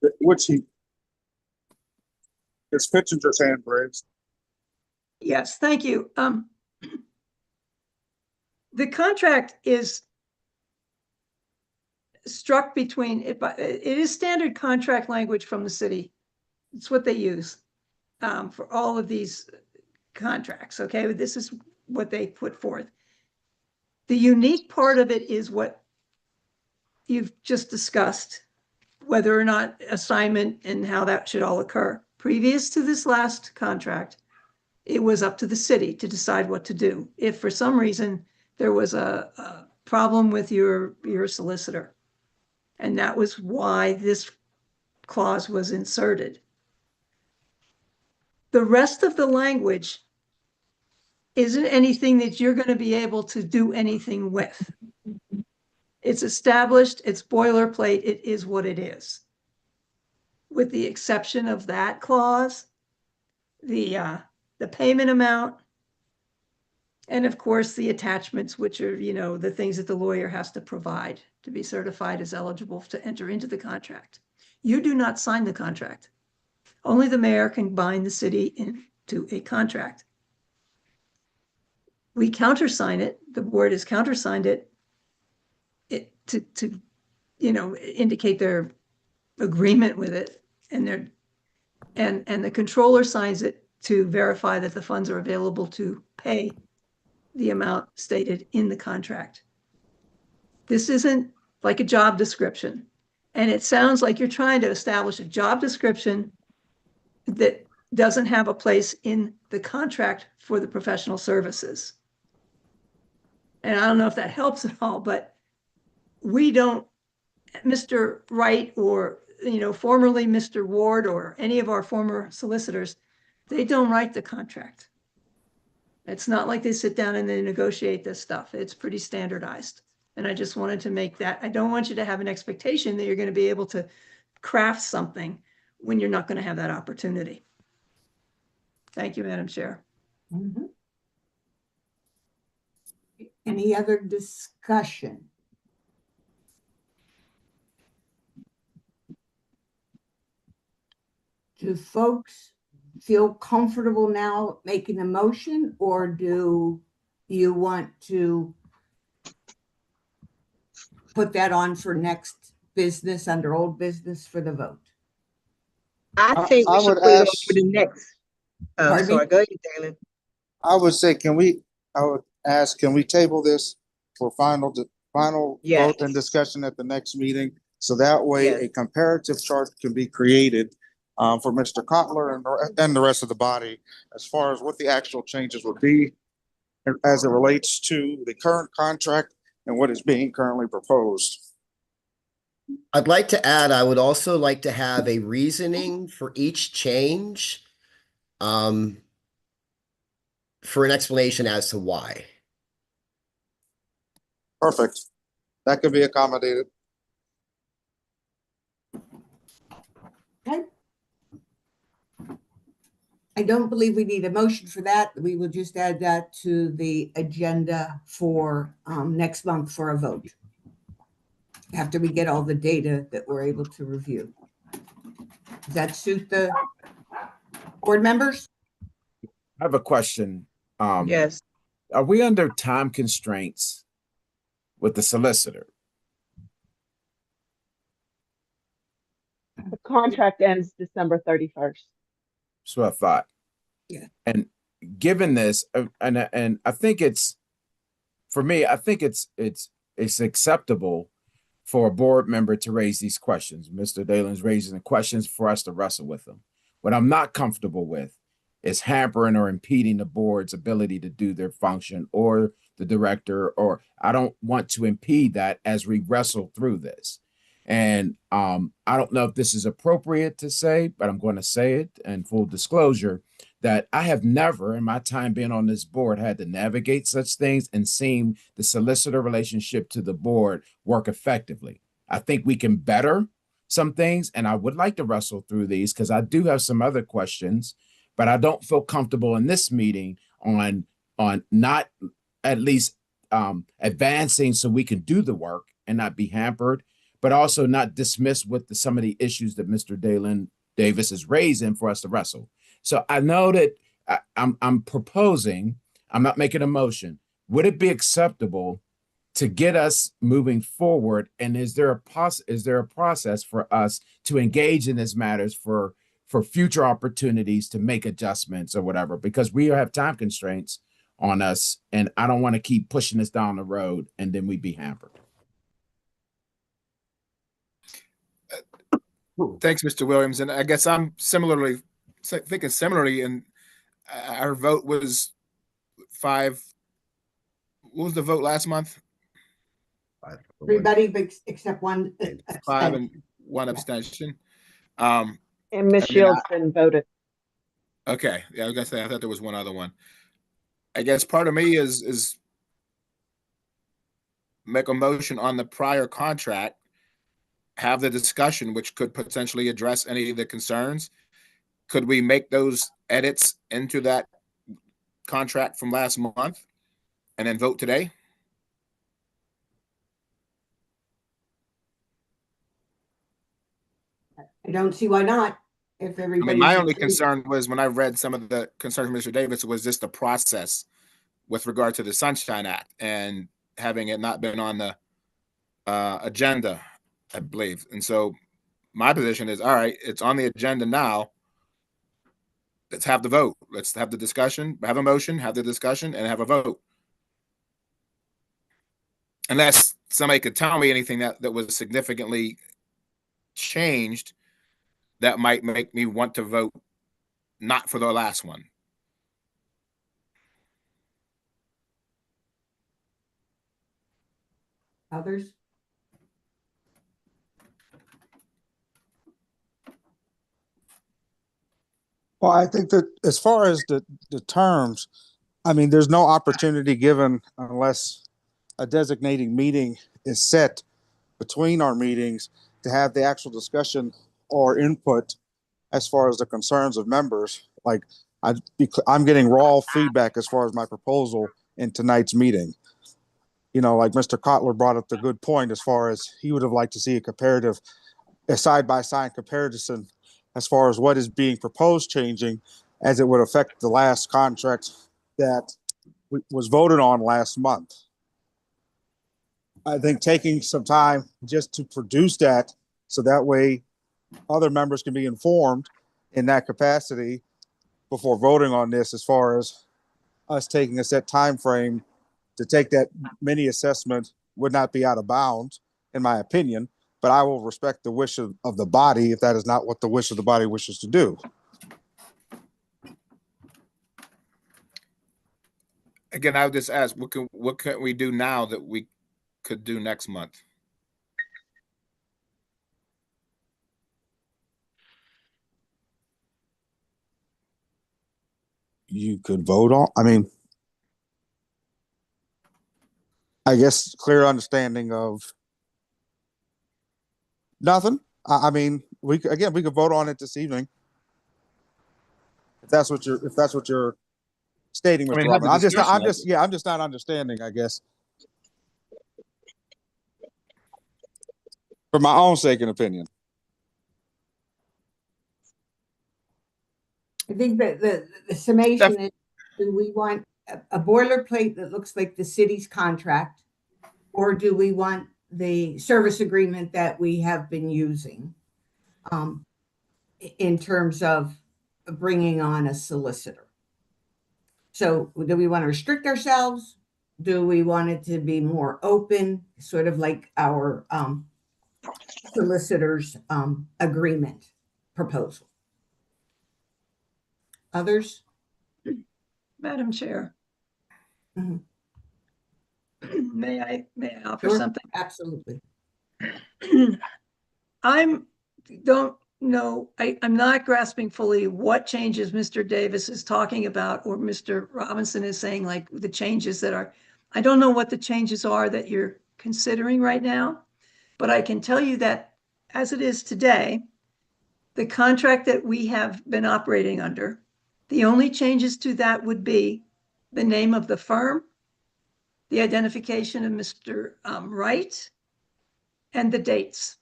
It's Pitchenger's hand raised. Yes, thank you. The contract is struck between, it is standard contract language from the city. It's what they use for all of these contracts, okay? This is what they put forth. The unique part of it is what you've just discussed, whether or not assignment and how that should all occur. Previous to this last contract, it was up to the city to decide what to do. If for some reason there was a problem with your solicitor, and that was why this clause was inserted. The rest of the language isn't anything that you're going to be able to do anything with. It's established, it's boilerplate, it is what it is. with the exception of that clause, the payment amount, and of course, the attachments, which are, you know, the things that the lawyer has to provide to be certified as eligible to enter into the contract. You do not sign the contract. Only the mayor can bind the city into a contract. We countersign it, the board has countersigned it, to you know, indicate their agreement with it, and the controller signs it to verify that the funds are available to pay the amount stated in the contract. This isn't like a job description. And it sounds like you're trying to establish a job description that doesn't have a place in the contract for the professional services. And I don't know if that helps at all, but we don't, Mr. Wright or, you know, formerly Mr. Ward or any of our former solicitors, they don't write the contract. It's not like they sit down and they negotiate this stuff. It's pretty standardized. And I just wanted to make that, I don't want you to have an expectation that you're going to be able to craft something when you're not going to have that opportunity. Thank you, Madam Chair. Mhm. Any other discussion? Do folks feel comfortable now making a motion, or do you want to put that on for next business under old business for the vote? I think I we should would put it on ask- for the next. Pardon me? Sorry, go ahead, Dalen. I would say, I would ask, can we table this for final Yes. vote and discussion at the next meeting? So that way Yes. a comparative chart can be created for Mr. Kotler and the rest of the body as far as what the actual changes would be as it relates to the current contract and what is being currently proposed. I'd like to add, I would also like to have a reasoning for each change. For an explanation as to why. Perfect. That could be accommodated. Okay. I don't believe we need a motion for that. We will just add that to the agenda for next month for a vote, after we get all the data that we're able to review. Does that suit the board members? I have a question. Yes. Are we under time constraints with the solicitor? The contract ends December 31st. That's what I thought. Yeah. And given this, and I think it's, for me, I think it's acceptable for a board member to raise these questions. Mr. Dalen's raising the questions for us to wrestle with them. What I'm not comfortable with is hampering or impeding the board's ability to do their function, or the director, or I don't want to impede that as we wrestle through this. And I don't know if this is appropriate to say, but I'm going to say it in full disclosure that I have never in my time being on this board had to navigate such things and seen the solicitor relationship to the board work effectively. I think we can better some things, and I would like to wrestle through these because I do have some other questions, but I don't feel comfortable in this meeting on not at least advancing so we can do the work and not be hampered, but also not dismiss with some of the issues that Mr. Dalen Davis is raising for us to wrestle. So I know that I'm proposing, I'm not making a motion. Would it be acceptable to get us moving forward? And is there a process for us to engage in these matters for future opportunities to make adjustments or whatever? Because we have time constraints on us, and I don't want to keep pushing this down the road and then we be hampered. Thanks, Mr. Williams. And I guess I'm thinking similarly, and our vote was 5. What was the vote last month? Everybody except one. 5 and 1 abstention. And Ms. I mean, Shields didn't vote it. Okay. Yeah, I was gonna say, I thought there was one other one. I guess part of me is make a motion on the prior contract, have the discussion, which could potentially address any of the concerns. Could we make those edits into that contract from last month and then vote today? I don't see why not. If I everybody. mean, my only concern was when I read some of the concerns of Mr. Davis was just the process with regard to the Sunshine Act and having it not been on the agenda, I believe. And so my position is, all right, it's on the agenda now. Let's have the vote. Let's have the discussion, have a motion, have the discussion, and have a vote. Unless somebody could tell me anything that was significantly changed that might make me want to vote not for the last one. Others? Well, I think that as far as the terms, I mean, there's no opportunity given unless a designating meeting is set between our meetings to have the actual discussion or input as far as the concerns of members. Like I'm getting raw feedback as far as my proposal in tonight's meeting. You know, like Mr. Kotler brought up the good point as far as he would have liked to see a side-by-side comparison as far as what is being proposed changing as it would affect the last contract that was voted on last month. I think taking some time just to produce that so that way other members can be informed in that capacity before voting on this, as far as us taking a set time frame to take that mini assessment would not be out of bounds, in my opinion, but I will respect the wish of the body if that is not what the wish of the body wishes to do. Again, I would just ask, what can we do now that we could do next month? You could vote on, I mean, I guess clear understanding of nothing. I mean, we could vote on it this evening. If that's what you're stating, Mr. mean, have Robin. the I'm discussion. just not understanding, I guess. For my own sake and opinion. I think that the summation is, do we want a boilerplate that looks like the city's contract, or do we want the service agreement that we have been using in terms of bringing on a solicitor? So do we want to restrict ourselves? Do we want it to be more open, sort of like our solicitor's agreement proposal? Others? Madam Chair. Mhm. May I offer Sure, something? absolutely. I'm not grasping fully what changes Mr. Davis is talking about, or Mr. Robinson is saying, like the changes that are, I don't know what the changes are that you're considering right now, but I can tell you that as it is today, the contract that we have been operating under, the only changes to that would be the name of the firm, the identification of Mr. Wright, and the dates,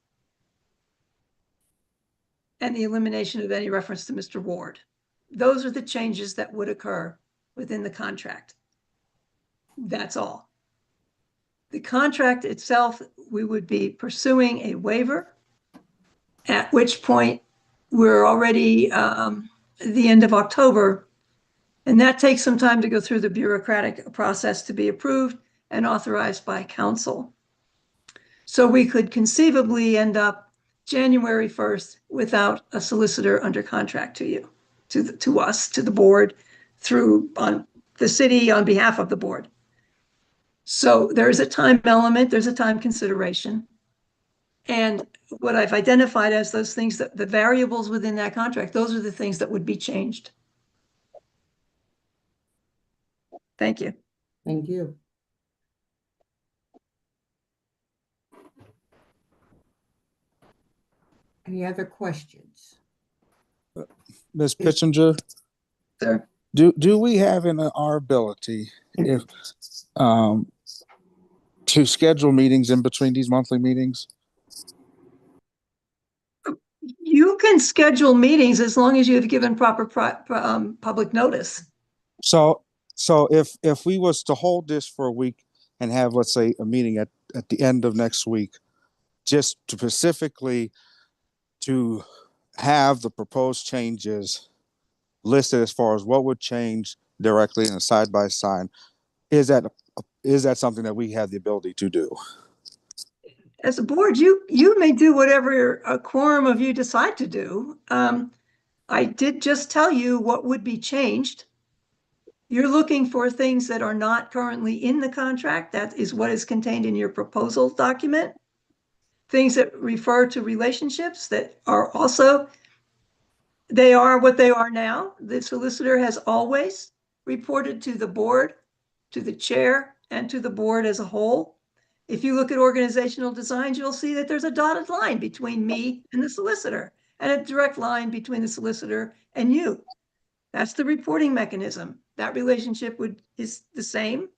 and the elimination of any reference to Mr. Ward. Those are the changes that would occur within the contract. That's all. The contract itself, we would be pursuing a waiver, at which point we're already the end of October, and that takes some time to go through the bureaucratic process to be approved and authorized by council. So we could conceivably end up January 1st without a solicitor under contract to you, to us, to the board, through on the city on behalf of the board. So there's a time element, there's a time consideration. And what I've identified as those things, that the variables within that contract, those are the things that would be changed. Thank you. Thank you. Any other questions? Ms. Pittenger, Sir. do we have in our ability if to schedule meetings in between these monthly meetings? You can schedule meetings as long as you have given proper public notice. So if we was to hold this for a week and have, let's say, a meeting at the end of next week, just to specifically to have the proposed changes listed as far as what would change directly in a side by side, is that something that we have the ability to do? As a board, you may do whatever a quorum of you decide to do. I did just tell you what would be changed. You're looking for things that are not currently in the contract. That is what is contained in your proposal document. Things that refer to relationships that are also, they are what they are now. The solicitor has always reported to the board, to the chair, and to the board as a whole. If you look at organizational designs, you'll see that there's a dotted line between me and the solicitor and a direct line between the solicitor and you. That's the reporting mechanism. That relationship is the same.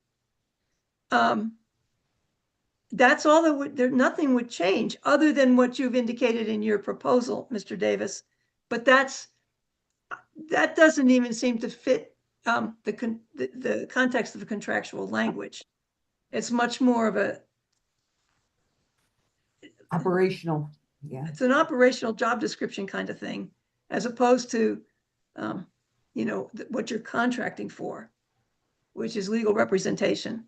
That's all nothing would change other than what you've indicated in your proposal, Mr. Davis. But that doesn't even seem to fit the context of the contractual language. It's much more of a Operational, yeah. It's an operational job description kind of thing, as opposed to, what you're contracting for, which is legal representation.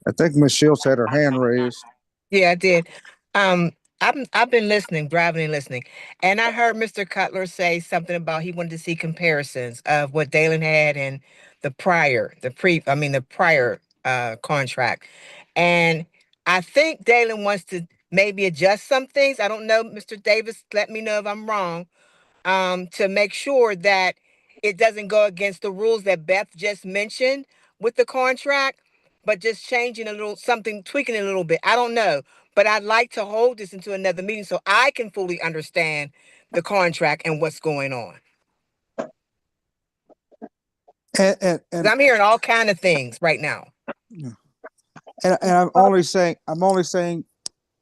I think Ms. Shields had her hand raised. Yeah, I did. I've been listening, driving and listening, and I heard Mr. Cutler say something about he wanted to see comparisons of what Dalen had and the prior contract. And I think Dalen wants to maybe adjust some things. I don't know, Mr. Davis, let me know if I'm wrong, to make sure that it doesn't go against the rules that Beth just mentioned with the contract, but just changing a little something, tweaking it a little bit. I don't know, but I'd like to hold this into another meeting so I can fully understand the contract and what's going on. And I'm hearing all kind of things right now. And I'm only saying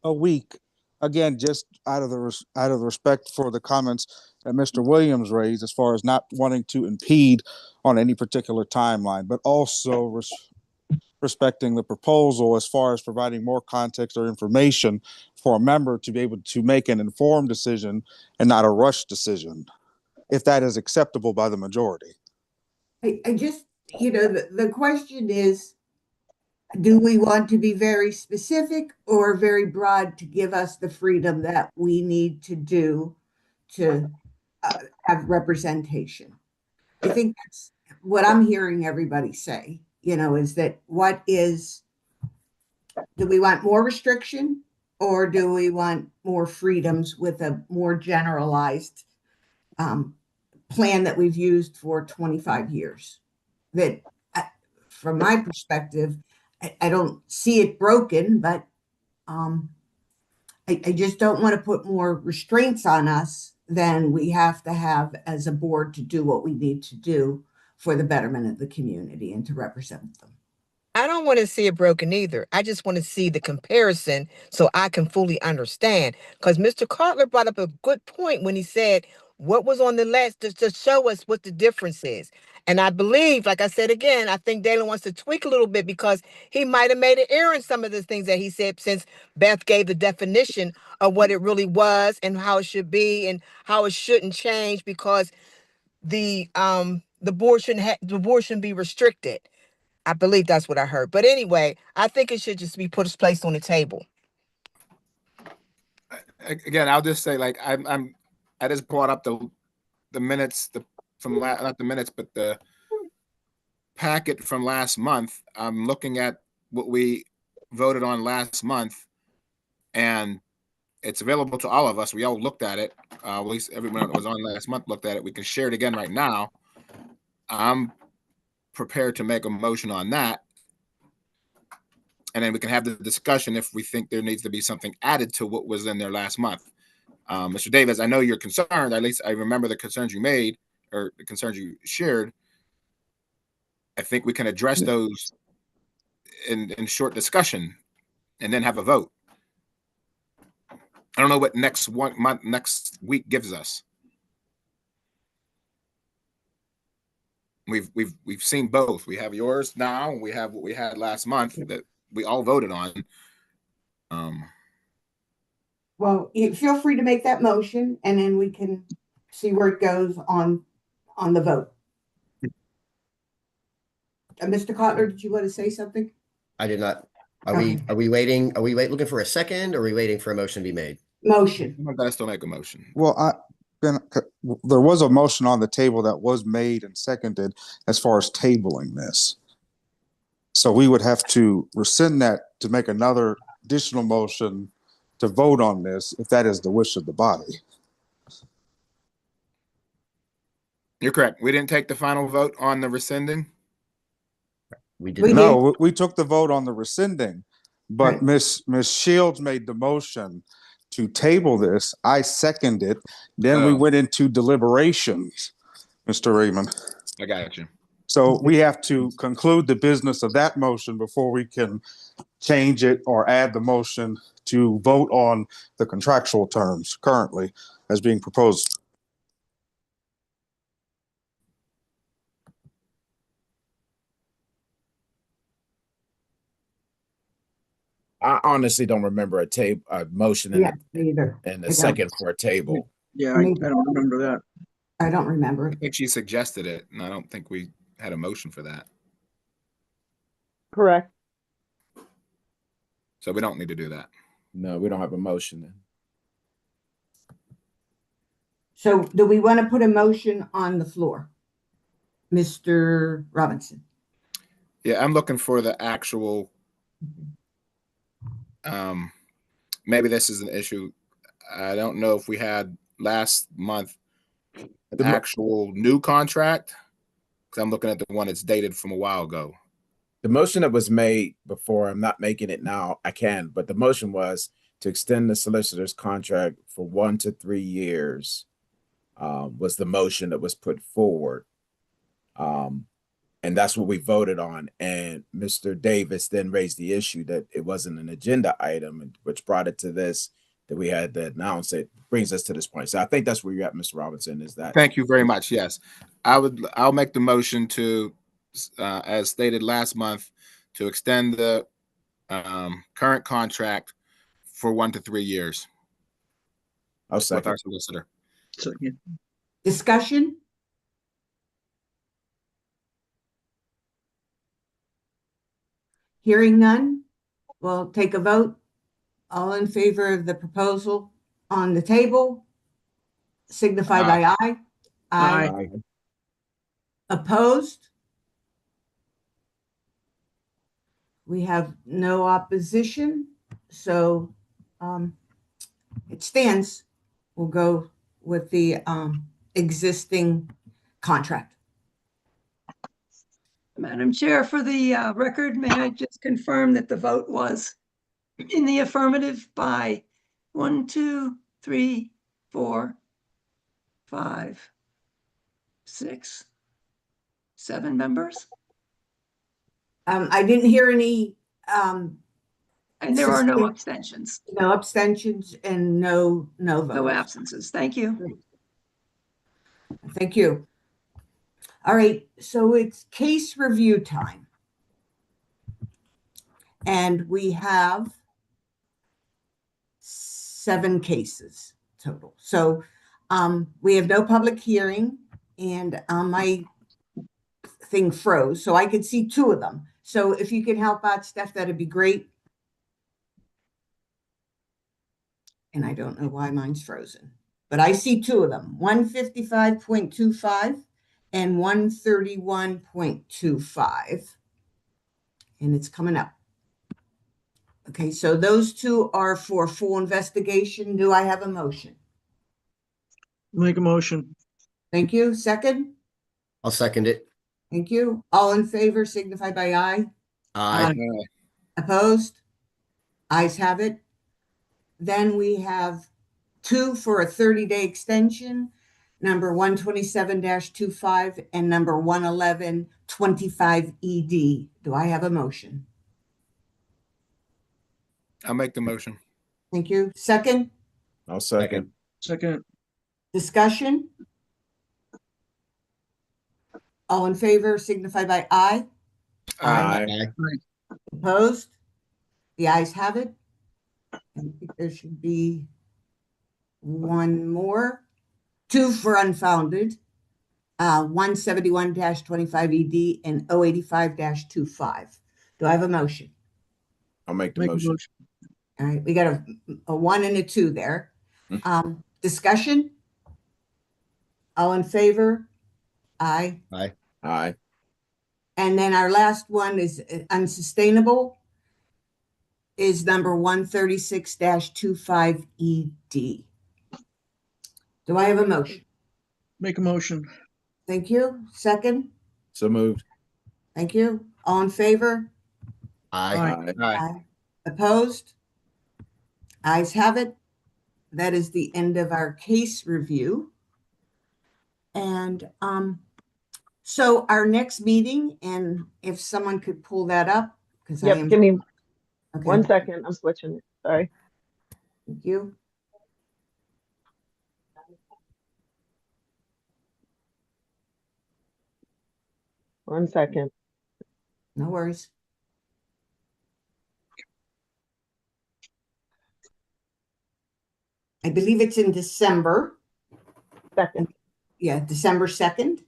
a week, again, just out of the respect for the comments that Mr. Williams raised, as far as not wanting to impede on any particular timeline, but also respecting the proposal as far as providing more context or information for a member to be able to make an informed decision and not a rushed decision, if that is acceptable by the majority. I just, the question is, do we want to be very specific or very broad to give us the freedom that we need to do to have representation? I think that's what I'm hearing everybody say, is that do we want more restriction or do we want more freedoms with a more generalized plan that we've used for 25 years? That, from my perspective, I don't see it broken, but I just don't want to put more restraints on us than we have to have as a board to do what we need to do for the betterment of the community and to represent them. I don't want to see it broken either. I just want to see the comparison so I can fully understand. Because Mr. Cutler brought up a good point when he said what was on the list to show us what the difference is. And I believe, like I said again, I think Dalen wants to tweak a little bit because he might have made an error in some of the things that he said, since Beth gave the definition of what it really was and how it should be and how it shouldn't change, because the board shouldn't be restricted. I believe that's what I heard. But anyway, I think it should just be placed on the table. Again, I'll just say, like, I just brought up the minutes, not the minutes, but the packet from last month. I'm looking at what we voted on last month, and it's available to all of us. We all looked at it. At least everyone that was on last month looked at it. We can share it again right now. I'm prepared to make a motion on that. and then we can have the discussion if we think there needs to be something added to what was in there last month. Mr. Davis, I know you're concerned, at least I remember the concerns you made or the concerns you shared. I think we can address those in short discussion and then have a vote. I don't know what next week gives us. We've seen both. We have yours now. We have what we had last month that we all voted on. Well, feel free to make that motion and then we can see where it goes on the vote. Mr. Kotler, did you want to say something? I did not. Are Okay. we waiting? Are we looking for a second, or are we waiting for a motion to be made? Motion. I'm gonna still make a motion. Well, there was a motion on the table that was made and seconded as far as tabling this. So we would have to rescind that to make another additional motion to vote on this, if that is the wish of the body. You're correct. We didn't take the final vote on the rescinding. We did We not. No, we took the vote on the rescinding, but Right. Ms. Shields made the motion to table this. I seconded. Then we Oh. went into deliberations, Mr. Raymond. I got you. So we have to conclude the business of that motion before we can change it or add the motion to vote on the contractual terms currently as being proposed. I honestly don't remember a motion Yeah, me either. and I a don't. second for a table. Yeah, I don't remember that. I don't remember. I think she suggested it, and I don't think we had a motion for that. Correct. So we don't need to do that. No, we don't have a motion then. So do we want to put a motion on the floor? Mr. Robinson? Yeah, I'm looking for the actual. Maybe this is an issue. I don't know if we had last month an actual new contract, because I'm looking at the one that's dated from a while ago. The motion that was made before, I'm not making it now, I can, but the motion was to extend the solicitor's contract for 1 to 3 years, was the motion that was put forward. And that's what we voted on. And Mr. Davis then raised the issue that it wasn't an agenda item, which brought it to this, that we had to announce it, brings us to this point. So I think that's where you're at, Mr. Robinson, is that. Thank you very much. Yes, I'll make the motion to, as stated last month, to extend the current contract for 1 to 3 years I'll with second. our solicitor. Discussion? Hearing none, we'll take a vote. All in favor of the proposal on the table, signify by aye. Aye. Opposed? We have no opposition, so it stands. We'll go with the existing contract. Madam Chair, for the record, may I just confirm that the vote was in the affirmative by 1, 2, 3, 4, 5, 6, 7 members? I didn't hear any And there are no abstentions, no abstentions and no no votes. absences. Thank you. Thank you. All right, so it's case review time. And we have 7 cases total. So we have no public hearing, and my thing froze, so I could see 2 of them. So if you could help out, Steph, that'd be great. And I don't know why mine's frozen, but I see 2 of them, 155.25 and 131.25. And it's coming up. Okay, so those 2 are for full investigation. Do I have a motion? Make a motion. Thank you. Second? I'll second it. Thank you. All in favor signify by aye. Aye. Opposed? Ayes have it. Then we have 2 for a 30-day extension, number 127-25 and number 111-25 ED. Do I have a motion? I'll make the motion. Thank you. Second, I'll second. Second. discussion? All in favor signify by aye. Aye. Opposed? The ayes have it. I think there should be one more. 2 for unfounded, 171-25 ED and 085-25. Do I have a motion? I'll make the motion. All right, we got a 1 and a 2 there. Discussion? All in favor? Aye. Aye. And then our last one is unsustainable, is number 136-25 ED. Do I have a motion? Make a motion. Thank you. Second? So moved. Thank you. All in favor? Aye. Aye. Opposed? Ayes have it. That is the end of our case review. And so our next meeting, and if someone could pull that up, because I Yep, am. give me Okay. 1 second. I'm switching it. Sorry. Thank you. One second. No worries. I believe it's in December. Second. Yeah, December 2nd.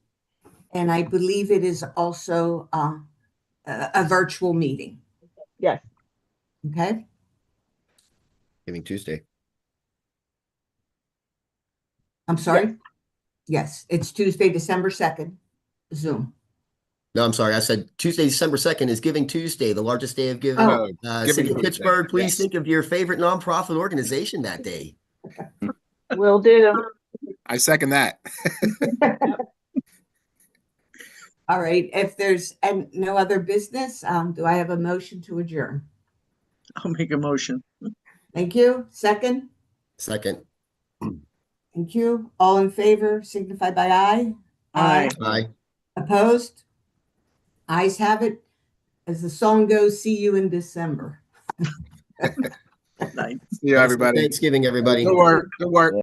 And I believe it is also a virtual meeting. Yes. Okay. Giving Tuesday. I'm sorry. Yes, it's Tuesday, December 2nd, Zoom. No, I'm sorry. I said Tuesday, December 2nd is Giving Tuesday, the largest day of giving. Oh. Giving City of Tuesday. Pittsburgh, please Yes. think of your favorite nonprofit organization that day. Will do. I second that. All right, if there's no other business, do I have a motion to adjourn? I'll make a motion. Thank you. Second? Second. Thank you. All in favor signify by aye. Aye. Aye. Opposed? Ayes have it. As the song goes, see you in December. Nice. See you, everybody. Thanksgiving, everybody. Good work. Good work.